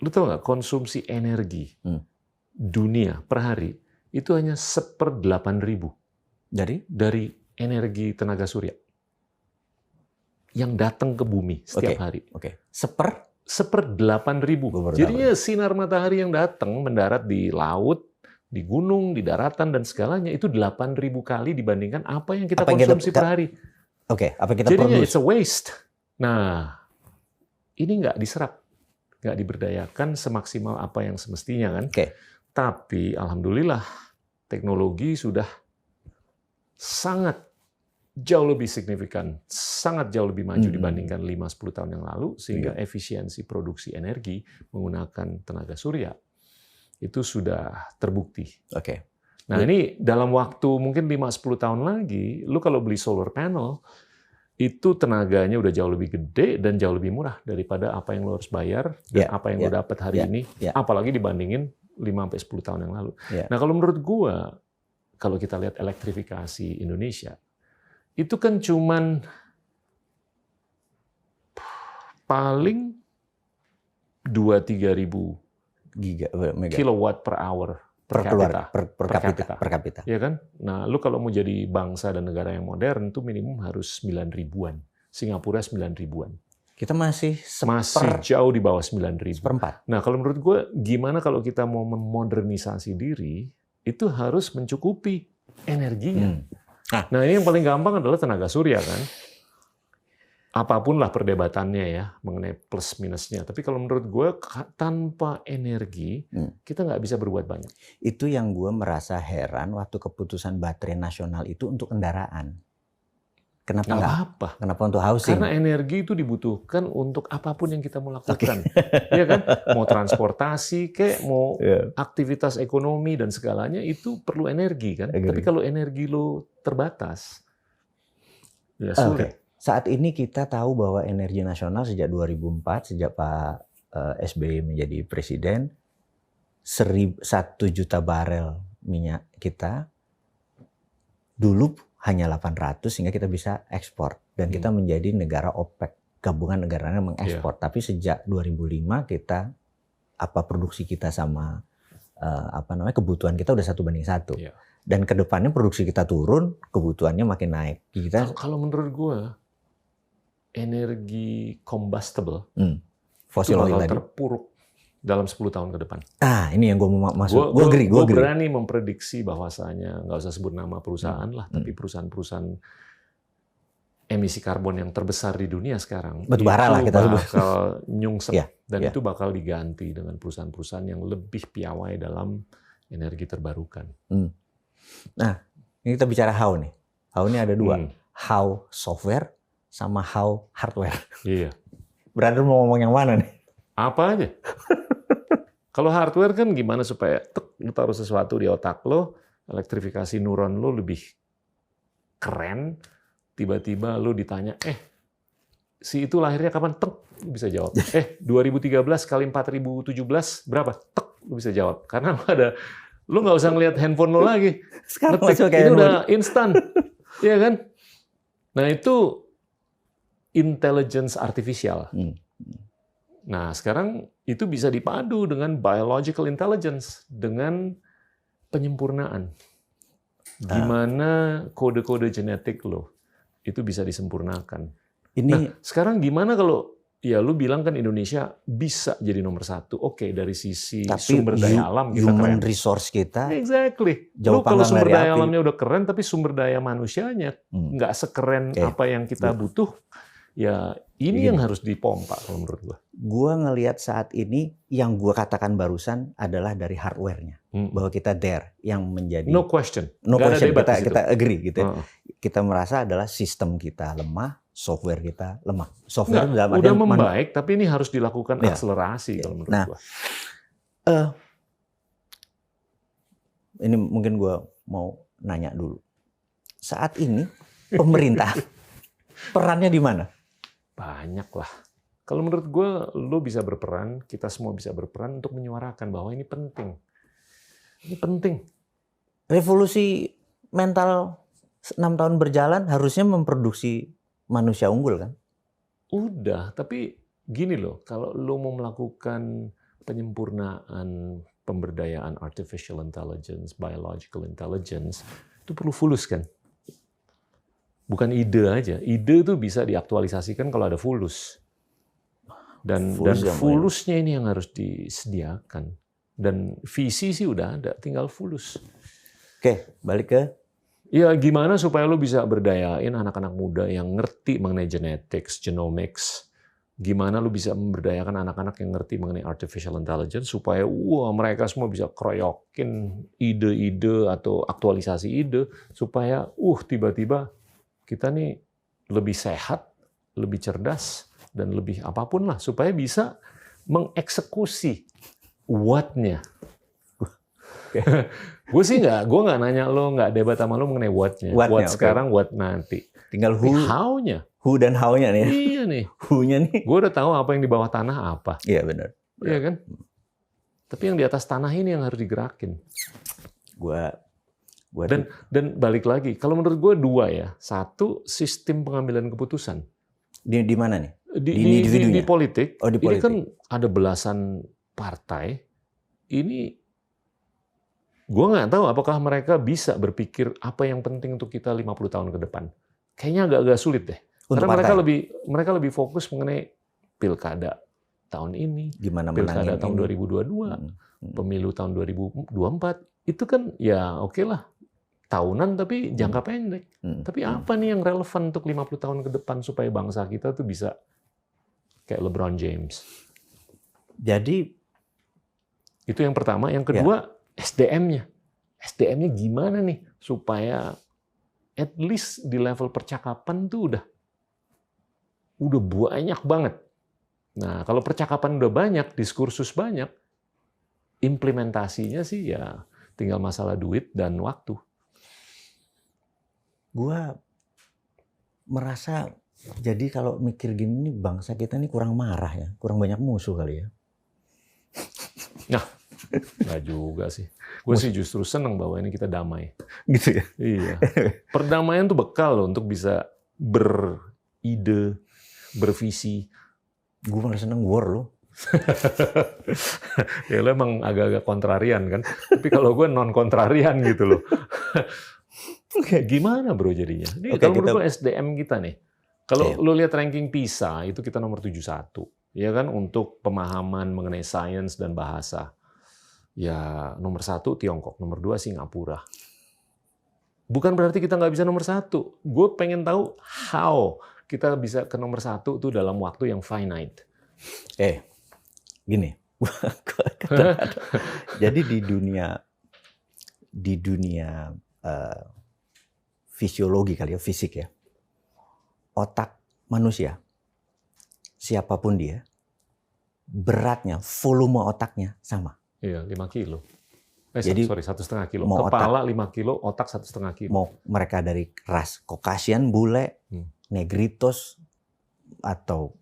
Lu tahu nggak konsumsi energi dunia per hari itu hanya 1/8.000 dari energi tenaga surya yang datang ke bumi setiap hari. 1/8.000. 1/8.000. Jadinya sinar matahari yang datang mendarat di laut, di gunung, di daratan dan segalanya itu 8.000 kali dibandingkan apa yang kita konsumsi per hari. Apa kita jadinya produce? It's a waste. Nah, ini nggak diserap, nggak diberdayakan semaksimal apa yang semestinya kan. Tapi alhamdulillah teknologi sudah sangat jauh lebih signifikan, sangat jauh lebih maju dibandingkan 5-10 tahun yang lalu, sehingga efisiensi produksi energi menggunakan tenaga surya itu sudah terbukti. Nah ini dalam waktu mungkin 5-10 tahun lagi, lu kalau beli solar panel, itu tenaganya udah jauh lebih gede dan jauh lebih murah daripada apa yang lo harus bayar dan apa yang lo dapat hari ini, apalagi dibandingin 5-10 tahun yang lalu. Nah kalau menurut gua, kalau kita lihat elektrifikasi Indonesia, itu kan cuman paling 2-3 ribu kilowatt per hour per kapita. Ya kan? Nah, lu kalau mau jadi bangsa dan negara yang modern tuh minimum harus 9 ribuan. Singapura 9 ribuan. Kita masih jauh di bawah 9 ribu. 1/4. Nah, kalau menurut gue, gimana kalau kita mau memodernisasi diri, itu harus mencukupi energinya. Nah, ini yang paling gampang adalah tenaga surya kan. Apapun lah perdebatannya ya mengenai plus minusnya. Tapi kalau menurut gue tanpa energi kita nggak bisa berbuat banyak. Itu yang gue merasa heran waktu keputusan baterai nasional itu untuk kendaraan. Kenapa nggak? Apa? Kenapa untuk housing? Karena energi itu dibutuhkan untuk apapun yang kita mau lakukan. Ya kan? Mau transportasi, kayak mau aktivitas ekonomi dan segalanya itu perlu energi kan. Tapi kalau energi lo terbatas, ya sulit. Saat ini kita tahu bahwa energi nasional sejak 2004, sejak Pak SBY menjadi presiden, 1 juta barel minyak kita dulu hanya 800 sehingga kita bisa ekspor. Dan kita menjadi negara OPEC, gabungan negara yang mengekspor. Tapi sejak 2005 kita, produksi kita sama kebutuhan kita udah 1:1. Dan ke depannya produksi kita turun, kebutuhannya makin naik. Kalau menurut gue, energi combustible fosil oil terpuruk dalam 10 tahun ke depan. Ini yang gue mau masuk. Gue berani memprediksi bahwasanya, nggak usah sebut nama perusahaan lah, tapi perusahaan-perusahaan emisi karbon yang terbesar di dunia sekarang batubara lah kita sebut, bakal nyungsep dan itu bakal diganti dengan perusahaan-perusahaan yang lebih piawai dalam energi terbarukan. Nah, ini kita bicara how nih. How ini ada dua, how software sama how hardware. Iya. Brother mau ngomong yang mana nih? Apa aja. Kalau hardware kan gimana supaya lu taruh sesuatu di otak lo, elektrifikasi neuron lo lebih keren, tiba-tiba lo ditanya, si itu lahirnya kapan? Lu bisa jawab. 2013 kali 4017 berapa? Lu bisa jawab. Karena lu nggak usah ngelihat handphone lo lagi. Sekarang ini udah instan. Iya kan? Nah itu intelligence artificial. Nah, sekarang itu bisa dipadu dengan biological intelligence, dengan penyempurnaan. Gimana kode-kode genetik lo itu bisa disempurnakan. Nah, sekarang gimana kalau lu bilang kan Indonesia bisa jadi nomor 1. Oke, dari sisi sumber daya alam kita human keren. resource kita. Exactly. Lu kalau sumber daya alamnya udah keren, tapi sumber daya manusianya nggak sekeren apa yang kita butuh. Ya ini yang harus dipompa kalau menurut gua. Gua ngelihat saat ini yang gua katakan barusan adalah dari hardware-nya. Bahwa kita yang menjadi no question. Kita agree gitu. Kita merasa adalah sistem kita lemah, software kita lemah. Software udah membaik, tapi ini harus dilakukan akselerasi kalau menurut gua. Ini mungkin gua mau nanya dulu. Saat ini pemerintah perannya di mana? Banyak lah. Kalau menurut gue, lo bisa berperan, kita semua bisa berperan untuk menyuarakan bahwa ini penting. Ini penting. Revolusi mental 6 tahun berjalan harusnya memproduksi manusia unggul kan? Udah, tapi gini loh, kalau lo mau melakukan penyempurnaan pemberdayaan artificial intelligence, biological intelligence, itu perlu fulus kan? Bukan ide aja. Ide itu bisa diaktualisasikan kalau ada fulus. Dan fulusnya ini yang harus disediakan. Dan visi sih udah ada, tinggal fulus. Oke, balik ke ya gimana supaya lo bisa berdayain anak-anak muda yang ngerti mengenai genetics, genomics. Gimana lo bisa memberdayakan anak-anak yang ngerti mengenai artificial intelligence supaya mereka semua bisa keroyokin ide-ide atau aktualisasi ide supaya tiba-tiba kita nih lebih sehat, lebih cerdas, dan lebih apapun lah supaya bisa mengeksekusi what-nya. Gue nggak nanya lo, nggak debat sama lo mengenai what-nya. What sekarang, what nanti. Tinggal how-nya. Who dan how-nya nih. Iya nih. Who-nya nih. Gue udah tahu apa yang di bawah tanah apa. Iya benar. Iya kan? Tapi yang di atas tanah ini yang harus digerakin. Dan balik lagi, kalau menurut gue dua ya. Satu, sistem pengambilan keputusan. Di mana nih? Di politik. Oh, di politik. Ini kan ada belasan partai. Ini gue nggak tahu apakah mereka bisa berpikir apa yang penting untuk kita 50 tahun ke depan. Kayaknya agak-agak sulit deh. Untuk karena mereka lebih fokus mengenai pilkada tahun ini, gimana pilkada tahun ini? 2022, pemilu tahun 2024. Itu kan ya oke lah, tahunan tapi jangka pendek. Tapi apa nih yang relevan untuk 50 tahun ke depan supaya bangsa kita tuh bisa kayak LeBron James. Jadi itu yang pertama. Yang kedua, SDM-nya. SDM-nya gimana nih supaya at least di level percakapan tuh udah banyak banget. Nah, kalau percakapan udah banyak, diskursus banyak, implementasinya sih ya tinggal masalah duit dan waktu. Gua merasa jadi kalau mikir gini nih bangsa kita nih kurang marah ya, kurang banyak musuh kali ya. Nah, nggak juga sih. Gue sih justru seneng bahwa ini kita damai. Gitu ya? Iya. Perdamaian tuh bekal loh untuk bisa beride, bervisi. Gue malah seneng war loh. Ya lo emang agak-agak kontrarian kan. Tapi kalau gue non kontrarian gitu loh. Gimana bro jadinya? Kalau menurut gue SDM kita nih. Kalau lo lihat ranking PISA itu kita nomor 71. Ya kan untuk pemahaman mengenai sains dan bahasa. Ya nomor 1 Tiongkok, nomor 2 Singapura. Bukan berarti kita nggak bisa nomor 1. Gue pengen tahu how kita bisa ke nomor 1 tuh dalam waktu yang finite. Gini. Jadi di dunia fisiologi kali ya, fisik ya. Otak manusia, siapapun dia, beratnya, volume otaknya sama. Iya, 5 kilo. Jadi 1,5 kilo. Kepala 5 kilo, otak 1,5 kilo. Mau mereka dari ras Caucasian, bule, Negritos, atau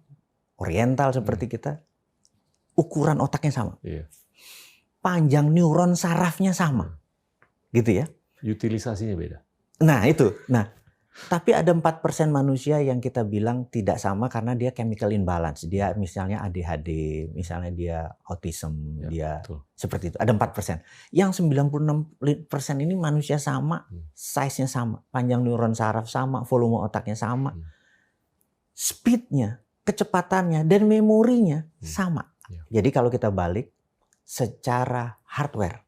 Oriental seperti kita, ukuran otaknya sama. Iya. Panjang neuron sarafnya sama. Gitu ya. Utilisasinya beda. Nah itu. Tapi ada 4% manusia yang kita bilang tidak sama karena dia chemical imbalance. Dia misalnya ADHD, misalnya dia autism, dia betul. Seperti itu. Ada 4%. Yang 96% ini manusia sama, size-nya sama, panjang neuron saraf sama, volume otaknya sama, speed-nya, kecepatannya, dan memorinya sama. Jadi kalau kita balik secara hardware,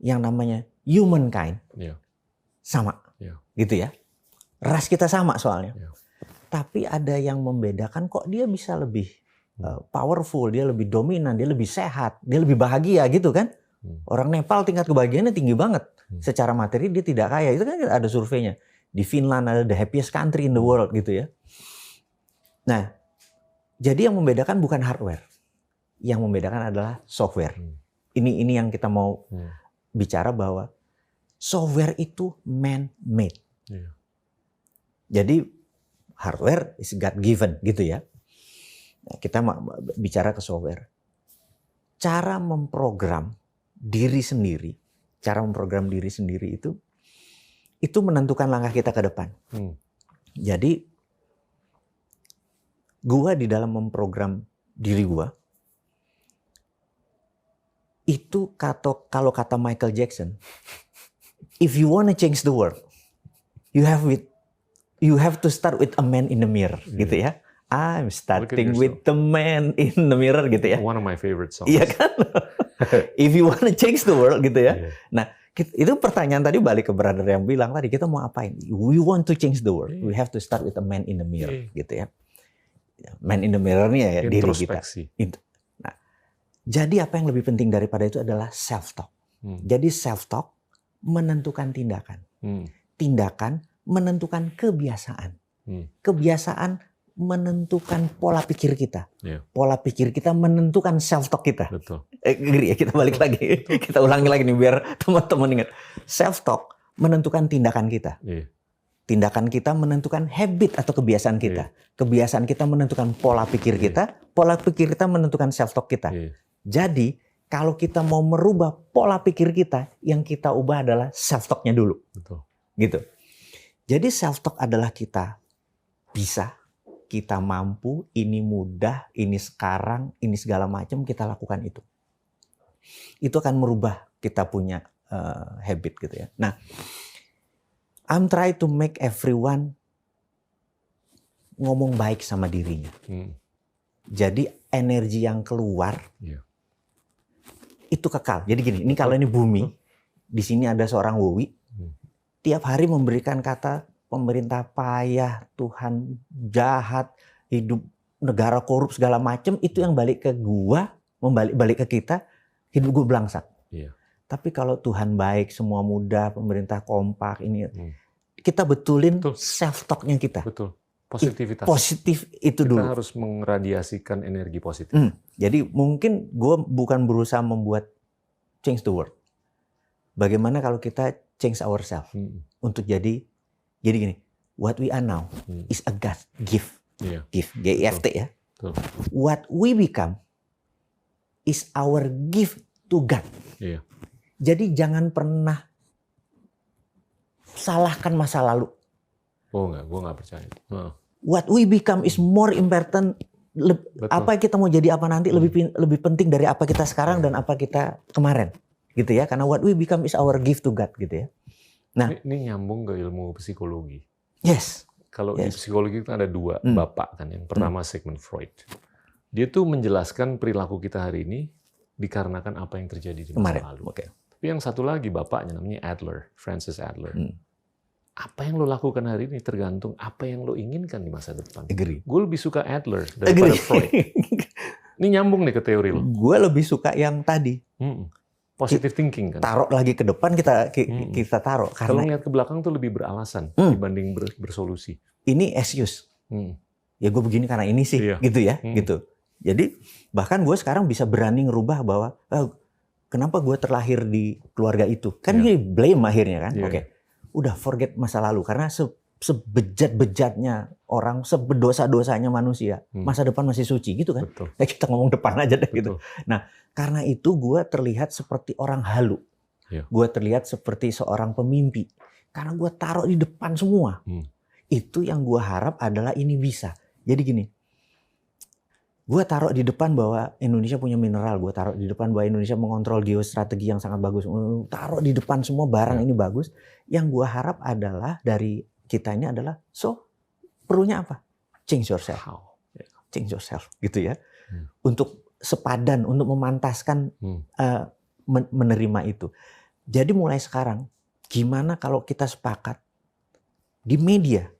yang namanya humankind sama. Gitu ya. Ras kita sama soalnya. Tapi ada yang membedakan kok dia bisa lebih powerful, dia lebih dominan, dia lebih sehat, dia lebih bahagia gitu kan. Orang Nepal tingkat kebahagiaannya tinggi banget. Secara materi dia tidak kaya. Itu kan ada surveinya. Di Finland ada the happiest country in the world gitu ya. Nah, jadi yang membedakan bukan hardware. Yang membedakan adalah software. Ini yang kita mau bicara bahwa software itu man-made. Jadi hardware is God given gitu ya. Nah, kita bicara ke software. Cara memprogram diri sendiri, itu menentukan langkah kita ke depan. Jadi gua di dalam memprogram diri gua itu kalau kata Michael Jackson, if you want to change the world, you have to start with a man in the mirror, gitu ya. I'm Look at starting yourself. with the man in the mirror gitu ya. One of my favorite songs. Iya kan? If you wanna change the world gitu ya. Iya. Nah, itu pertanyaan tadi balik ke brother yang bilang tadi, kita mau apain? We want to change the world. Iya. We have to start with a man in the mirror Iya. gitu ya. Man in the mirror nih ya diri kita. Introspeksi. Nah, jadi apa yang lebih penting daripada itu adalah self talk. Jadi self talk menentukan tindakan. Tindakan menentukan kebiasaan. Kebiasaan menentukan pola pikir kita. Yeah. Pola pikir kita menentukan self talk kita. Betul. Ngeri ya, kita balik lagi. Kita ulangi lagi nih biar teman-teman ingat. Self talk menentukan tindakan kita. Yeah. Tindakan kita menentukan habit atau kebiasaan kita. Kebiasaan kita menentukan pola pikir kita. Pola pikir kita menentukan self talk kita. Yeah. Jadi kalau kita mau merubah pola pikir kita, yang kita ubah adalah self talk-nya dulu. Betul. Gitu. Jadi self talk adalah kita bisa, kita mampu, ini mudah, ini sekarang, ini segala macam, kita lakukan itu. Itu akan merubah kita punya habit gitu ya. Nah, I'm try to make everyone ngomong baik sama dirinya. Jadi energi yang keluar itu kekal. Jadi gini, ini kalau ini bumi, di sini ada seorang Wowi, tiap hari memberikan kata pemerintah payah, Tuhan jahat, hidup negara korup segala macam, itu yang balik ke gua, balik ke kita, hidup gua belangsak. Iya. Tapi kalau Tuhan baik, semua mudah, pemerintah kompak, ini kita betulin self talk-nya kita. Betul. Positivitas. Positif itu dulu. Kita harus mengradiasikan energi positif. Jadi mungkin gua bukan berusaha membuat change the world. Bagaimana kalau kita change ourselves untuk jadi gini, what we are now is a God gift. Yeah. Gift, G-I-F-T ya. Betul. What we become is our gift to God. Yeah. Jadi jangan pernah salahkan masa lalu. Oh enggak, gue nggak percaya. What we become is more important. Apa kita mau jadi apa nanti lebih penting dari apa kita sekarang dan apa kita kemarin. Gitu ya. Karena what we become is our gift to God gitu ya. Nah, ini nyambung ke ilmu psikologi. Yes. Kalau di psikologi kan ada dua bapak kan. Yang pertama Sigmund Freud. Dia tuh menjelaskan perilaku kita hari ini dikarenakan apa yang terjadi di masa lalu. Okay. Tapi yang satu lagi bapaknya namanya Adler, Francis Adler. Apa yang lo lakukan hari ini tergantung apa yang lo inginkan di masa depan. Agree. Gue lebih suka Adler daripada Freud. Ini nyambung nih ke teori lo. Gue lebih suka yang tadi. Positive thinking kan. Taruh lagi ke depan kita taruh. Kalau Karena ngeliat ke belakang tuh lebih beralasan dibanding bersolusi. ini excuse. Ya gue begini karena ini sih, gitu ya, gitu. Jadi bahkan gue sekarang bisa berani ngerubah bahwa kenapa gue terlahir di keluarga itu. Kan ini blame akhirnya kan. Oke. Udah forget masa lalu karena sebejat-bejatnya orang, seberdosa-dosanya manusia, masa depan masih suci gitu kan. Betul. Ya kita ngomong depan aja deh gitu. Betul. Nah, karena itu gue terlihat seperti orang halu. Gue terlihat seperti seorang pemimpi. Karena gue taruh di depan semua. Itu yang gue harap adalah ini bisa. Jadi gini, gue taruh di depan bahwa Indonesia punya mineral. Gue taruh di depan bahwa Indonesia mengontrol geostrategi yang sangat bagus. Taruh di depan semua barang ini bagus. Yang gue harap adalah dari kita ini adalah, perlunya apa? Change yourself. Change yourself gitu ya. Untuk sepadan, untuk memantaskan menerima itu. Jadi mulai sekarang, gimana kalau kita sepakat di media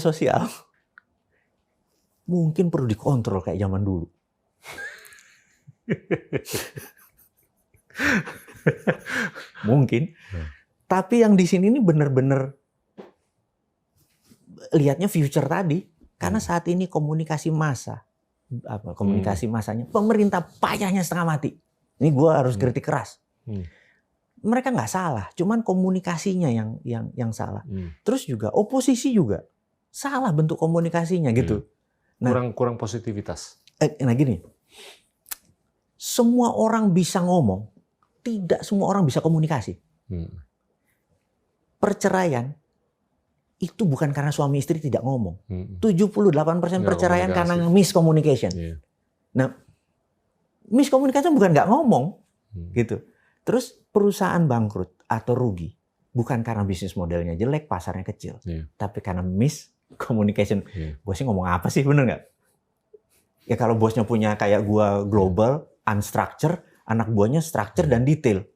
sosial mungkin perlu dikontrol kayak zaman dulu. Mungkin. Tapi yang di sini ini benar-benar lihatnya future tadi. Karena saat ini komunikasi massa, komunikasi massanya, pemerintah payahnya setengah mati. Ini gue harus kritik keras. Mereka nggak salah, cuman komunikasinya yang salah. Terus juga oposisi juga salah bentuk komunikasinya gitu. Nah, kurang positivitas. Nah gini, semua orang bisa ngomong, tidak semua orang bisa komunikasi. Perceraian itu bukan karena suami istri tidak ngomong. 78% perceraian karena miscommunication. Nah, miscommunication bukan nggak ngomong, gitu. Terus perusahaan bangkrut atau rugi bukan karena bisnis modelnya jelek, pasarnya kecil, tapi karena miscommunication. communication. Bosnya ngomong apa sih, bener nggak? Ya kalau bosnya punya kayak gua global, unstructured, anak buahnya structure dan detail.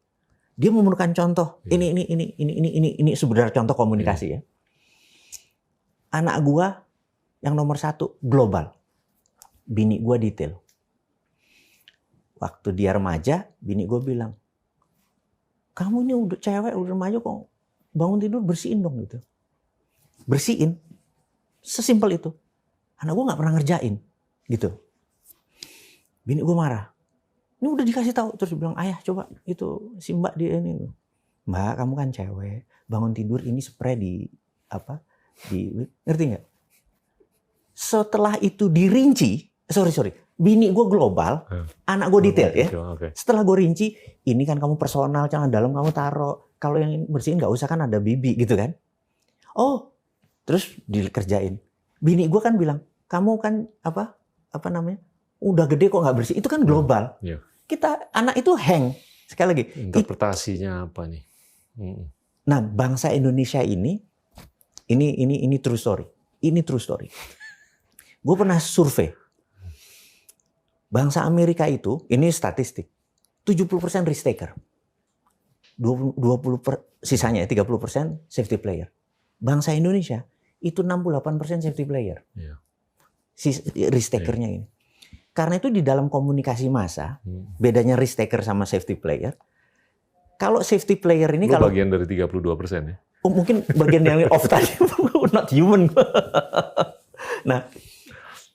Dia memerlukan contoh. Ini sebenarnya contoh komunikasi ya. Anak gua yang nomor 1 global. Bini gua detail. Waktu dia remaja, bini gua bilang, kamu ini udah cewek, udah remaja kok bangun tidur bersihin dong gitu. Bersihin. Sesimpel itu. Anak gua nggak pernah ngerjain gitu. Bini gue marah. Ini udah dikasih tahu, terus dia bilang, ayah coba itu si mbak dia ini. Mbak, kamu kan cewek, bangun tidur ini spray di ngerti nggak? Setelah itu dirinci, bini gue global, anak gue detail ya. Setelah gue rinci, ini kan kamu personal, jangan dalam kamu taruh. Kalau yang bersihin nggak usah kan ada bibi gitu kan? Oh, terus dikerjain. Bini gue kan bilang, kamu kan apa namanya? Udah gede kok nggak bersih, itu kan global. Kita anak itu hang sekali lagi. Interpretasinya apa nih? Nah, bangsa Indonesia ini true story. Ini true story. Gue pernah survei. Bangsa Amerika itu, ini statistik, 70% risk taker, 30% safety player. Bangsa Indonesia itu 68% safety player. Risk takernya ini. Karena itu di dalam komunikasi massa, bedanya risk taker sama safety player. Kalau safety player ini kalau bagian dari 32% ya. Mungkin bagian yang off tadi, not human. Nah,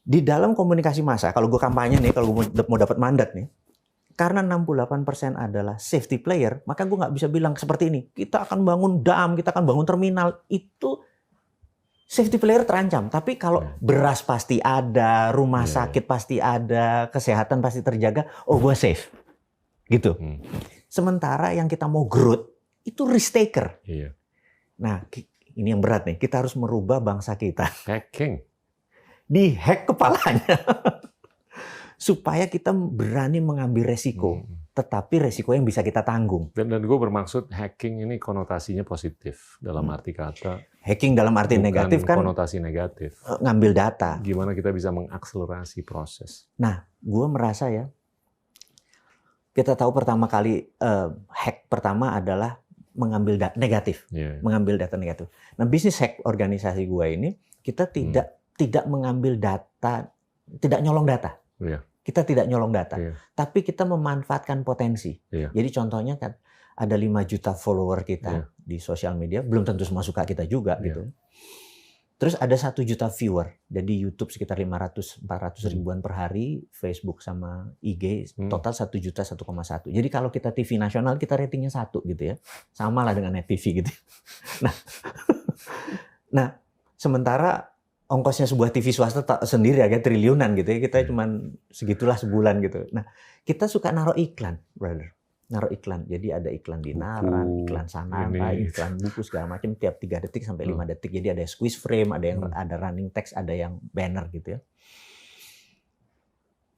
di dalam komunikasi massa, kalau gue kampanye nih, kalau gue mau dapat mandat nih, karena 68% adalah safety player, maka gue nggak bisa bilang seperti ini. Kita akan bangun dam, kita akan bangun terminal. Itu safety player terancam, tapi kalau beras pasti ada, rumah sakit pasti ada, kesehatan pasti terjaga, oh gue safe, gitu. Sementara yang kita mau growth itu risk taker. Nah, ini yang berat nih, kita harus merubah bangsa kita. Hacking. Dihack kepalanya, supaya kita berani mengambil resiko, tetapi resiko yang bisa kita tanggung. Dan gue bermaksud hacking ini konotasinya positif dalam arti kata. Hacking dalam arti negatif kan konotasi negatif. Ngambil data. Gimana kita bisa mengakselerasi proses. Nah, gue merasa ya, kita tahu pertama kali hack pertama adalah mengambil data negatif. Mengambil data negatif. Nah, bisnis hack organisasi gue ini, kita tidak mengambil data, tidak nyolong data. Kita tidak nyolong data, tapi kita memanfaatkan potensi. Jadi contohnya kan ada 5 juta follower kita di sosial media, belum tentu semua suka kita juga gitu. Terus ada 1 juta viewer, jadi YouTube sekitar 500-400 ribuan per hari, Facebook sama IG total 1 juta 1,1. Jadi kalau kita TV nasional kita ratingnya 1 gitu ya, sama lah dengan Net TV gitu. Nah sementara ongkosnya sebuah TV swasta sendiri agak triliunan gitu ya, kita cuman segitulah sebulan gitu. Nah, kita suka naruh iklan, brother. Naruh iklan. Jadi ada iklan di Naran, iklan Sananta, iklan buku segala macam tiap 3 detik sampai 5 detik. Jadi ada squeeze frame, ada yang ada running text, ada yang banner gitu ya.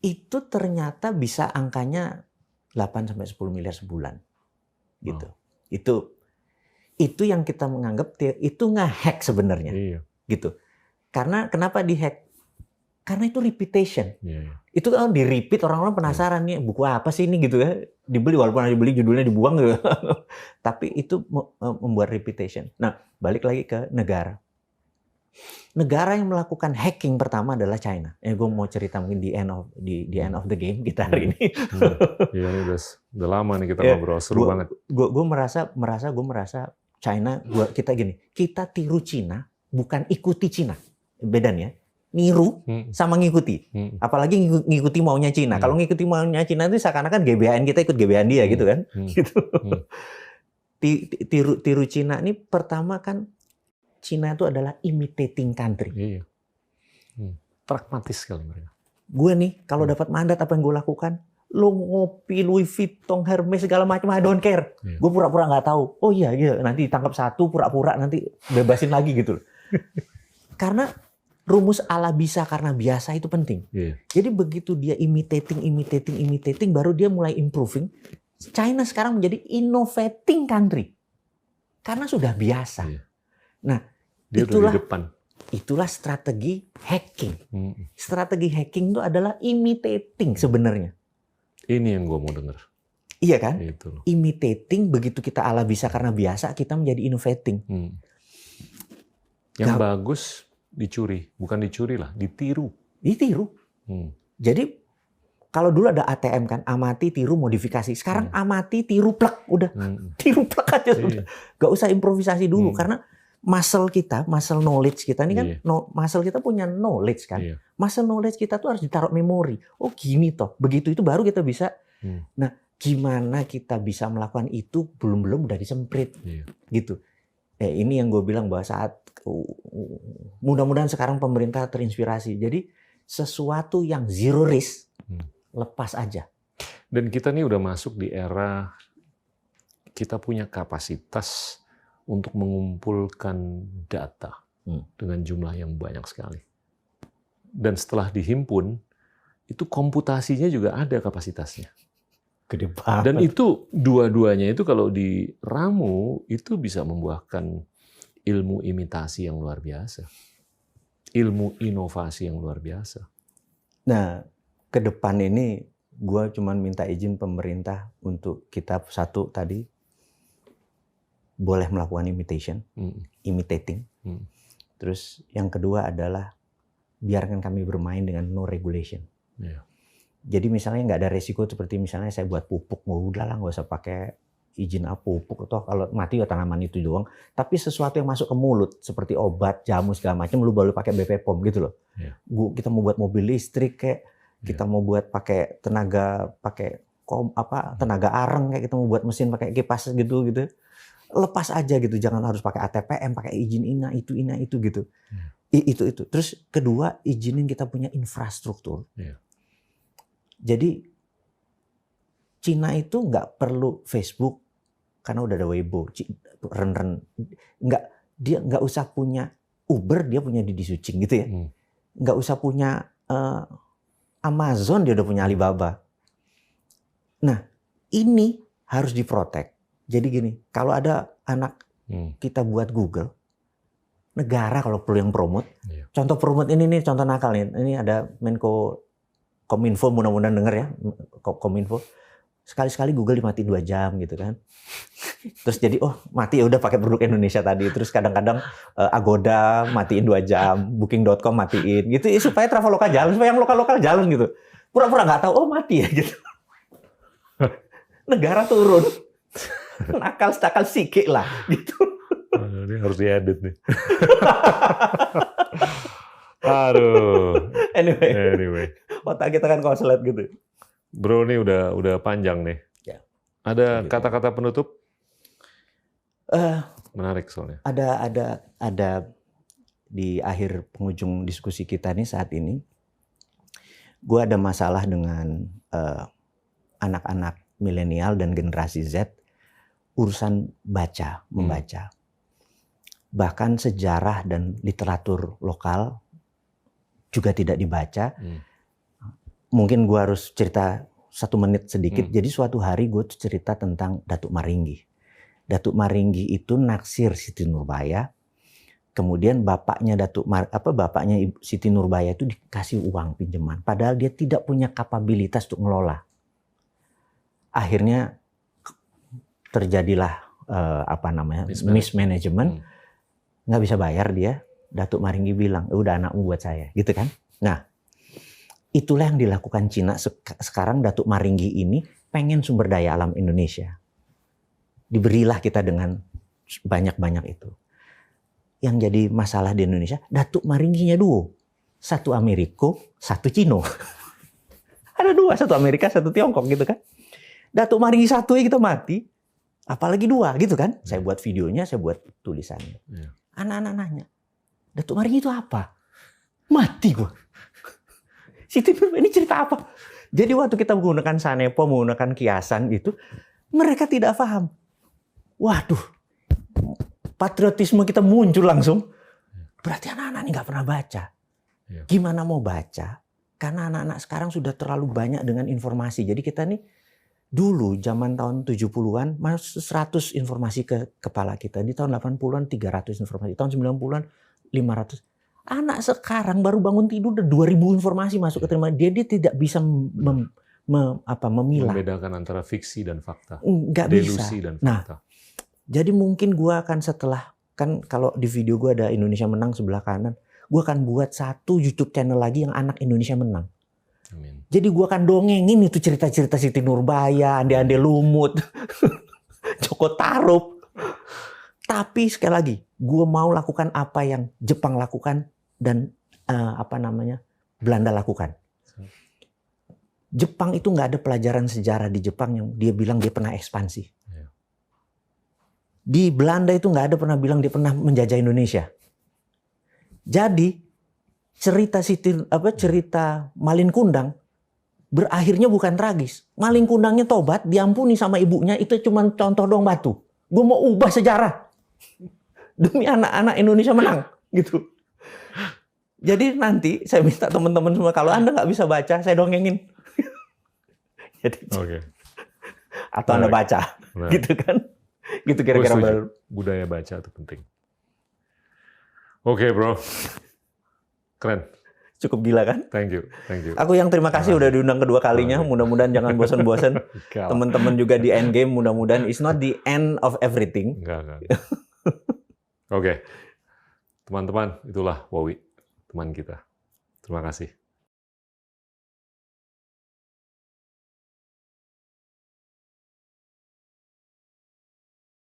Itu ternyata bisa angkanya 8 sampai 10 miliar sebulan. Gitu. Itu yang kita menganggap itu nge-hack sebenarnya. Gitu. Karena kenapa dihack? Karena itu repetition. Itu kalau di-repeat orang-orang penasaran nih buku apa sih ini gitu ya. Dibeli walaupun dibeli judulnya dibuang gitu. Tapi itu membuat repetition. Nah, balik lagi ke negara. Negara yang melakukan hacking pertama adalah China. Gue mau cerita mungkin di end of the game kita hari ini. Iya, ini udah lama nih kita ngobrol, seru banget. Gue merasa China, kita gini, kita tiru Cina, bukan ikuti Cina. Bedanya, niru sama ngikuti. Apalagi ngikuti maunya Cina. Kalau ngikuti maunya Cina itu seakan-akan GBHN kita ikut GBHN dia gitu kan. Gitu. Tiru Cina ini pertama kan Cina itu adalah imitating country. Pragmatis sekali mereka. Gue nih kalau dapat mandat apa yang gue lakukan? Lo ngopi Louis Vuitton, Hermes segala macam, I don't care. Gue pura-pura nggak tahu. Oh iya, nanti ditangkap satu, pura-pura nanti bebasin lagi gitu. Karena rumus ala bisa karena biasa itu penting. Jadi begitu dia imitating, baru dia mulai improving. China sekarang menjadi innovating country. Karena sudah biasa. Nah, dia itulah udah di depan. itulah strategi hacking. Strategi hacking itu adalah imitating sebenarnya. Ini yang gue mau denger. Iya kan? Itu. Imitating, begitu kita ala bisa karena biasa, kita menjadi innovating. Yang bagus dicuri, bukan dicuri lah, ditiru. Ditiru. Jadi kalau dulu ada ATM kan, amati, tiru, modifikasi. Sekarang amati, tiru, plek, udah. Tiru, plek aja sudah. Gak usah improvisasi dulu karena muscle kita, muscle knowledge kita ini kan, muscle kita punya knowledge kan. Muscle knowledge kita tuh harus ditaruh memori. Oh gini toh, begitu itu baru kita bisa. Nah, gimana kita bisa melakukan itu belum udah disemprit, gitu. Ini yang gue bilang bahwa saat mudah-mudahan sekarang pemerintah terinspirasi. Jadi sesuatu yang zero risk, lepas aja. Dan kita nih udah masuk di era kita punya kapasitas untuk mengumpulkan data dengan jumlah yang banyak sekali. Dan setelah dihimpun, itu komputasinya juga ada kapasitasnya. Gede banget. Dan itu dua-duanya itu kalau diramu, itu bisa membuahkan ilmu imitasi yang luar biasa. Ilmu inovasi yang luar biasa. Nah, ke depan ini gue cuman minta izin pemerintah untuk kita satu tadi, boleh melakukan imitating. Terus yang kedua adalah biarkan kami bermain dengan no regulation. Jadi misalnya nggak ada resiko seperti misalnya saya buat pupuk, udahlah nggak usah pakai izin pupuk, atau kalau mati ya tanaman itu doang. Tapi sesuatu yang masuk ke mulut seperti obat, jamu segala macam, lu baru pakai BP POM gitu loh. Kita mau buat mobil listrik kayak, kita mau buat pakai tenaga areng kayak, kita mau buat mesin pakai kipas gitu. Lepas aja gitu, jangan harus pakai ATPM, pakai izin itu gitu. Itu. Terus kedua, izinin kita punya infrastruktur. Jadi Cina itu nggak perlu Facebook karena udah ada Weibo, dia nggak usah punya Uber, dia punya Didi Sucing gitu ya. Nggak usah punya Amazon, dia udah punya Alibaba. Nah, ini harus diprotek. Jadi gini, kalau ada anak kita buat Google, negara kalau perlu yang promote, contoh promote ini nih, contoh nakal nih, ini ada Menko Kominfo, mudah-mudahan denger ya, Kominfo, sekali-sekali Google dimatiin 2 jam gitu kan. Terus jadi, mati ya udah pakai produk Indonesia tadi. Terus kadang-kadang Agoda matiin 2 jam, Booking.com matiin gitu, supaya Traveloka jalan, supaya yang lokal-lokal jalan gitu. Pura-pura nggak tahu, mati ya gitu. Negara turun. Nakal-nakal sikik lah gitu. Ini harus diedit nih. Aduh. Anyway. Otak kita kan konslet gitu. Bro, ini udah panjang nih. Ya. Ada kata-kata penutup? Menarik soalnya. Ada di akhir penghujung diskusi kita nih saat ini. Gue ada masalah dengan anak-anak milenial dan generasi Z, urusan membaca. Bahkan sejarah dan literatur lokal juga tidak dibaca. Mungkin gue harus cerita 1 menit sedikit. Jadi suatu hari gue cerita tentang Datuk Maringgi. Datuk Maringgi itu naksir Siti Nurbaya. Kemudian bapaknya Siti Nurbaya itu dikasih uang pinjaman. Padahal dia tidak punya kapabilitas untuk ngelola. Akhirnya terjadilah mismanagement. Nggak bisa bayar dia. Datuk Maringgi bilang, udah anakmu buat saya, gitu kan? Nah, itulah yang dilakukan Cina sekarang. Datuk Maringgi ini pengen sumber daya alam Indonesia. Diberilah kita dengan banyak-banyak itu. Yang jadi masalah di Indonesia, Datuk Maringginya 2. 1 Amerika, 1 Cina. Ada 2, 1 Amerika, 1 Tiongkok gitu kan. Datuk Maringgi 1 ya kita mati, apalagi 2 gitu kan. Saya buat videonya, saya buat tulisannya. Anak-anak nanya, Datuk Maringgi itu apa? Mati gua. Siti Nurbaya ini cerita apa? Jadi waktu kita menggunakan sanepo, menggunakan kiasan itu, mereka tidak paham. Waduh, patriotisme kita muncul langsung. Berarti anak-anak ini nggak pernah baca. Gimana mau baca? Karena anak-anak sekarang sudah terlalu banyak dengan informasi. Jadi kita nih dulu zaman tahun 70-an masuk 100 informasi ke kepala kita. Di tahun 80-an 300 informasi. Tahun 90-an 500. Anak sekarang baru bangun tidur udah 2000 informasi masuk ke telinga dia tidak bisa memilah. Membedakan antara fiksi dan fakta. Nggak bisa. Delusi dan Nah, fakta. jadi mungkin gue akan setelah, kan kalau di video gue ada Indonesia Menang sebelah kanan, gue akan buat satu YouTube channel lagi yang anak Indonesia Menang. Amin. Jadi gue akan dongengin itu cerita-cerita Siti Nurbaya, Ande-Ande Lumut, Joko Tarub. Tapi sekali lagi, gue mau lakukan apa yang Jepang lakukan dan Belanda lakukan. Jepang itu nggak ada pelajaran sejarah di Jepang yang dia bilang dia pernah ekspansi. Di Belanda itu nggak ada pernah bilang dia pernah menjajah Indonesia. Jadi cerita Malin Kundang berakhirnya bukan tragis. Malin Kundangnya tobat, diampuni sama ibunya, itu cuma contoh doang batu. Gue mau ubah sejarah demi anak-anak Indonesia Menang, gitu. Jadi nanti saya minta teman-teman semua, kalau Anda nggak bisa baca, saya dongengin. Jadi, atau Anda baca, gitu kan? Gitu kira-kira. Budaya baca itu penting. Oke, bro. Keren. Cukup gila kan? Thank you. Aku yang terima kasih udah diundang kedua kalinya. Mudah-mudahan jangan bosan-bosan. Teman-teman juga di Endgame, mudah-mudahan it's not the end of everything. Enggak. Oke. Teman-teman, itulah Wowi, teman kita. Terima kasih.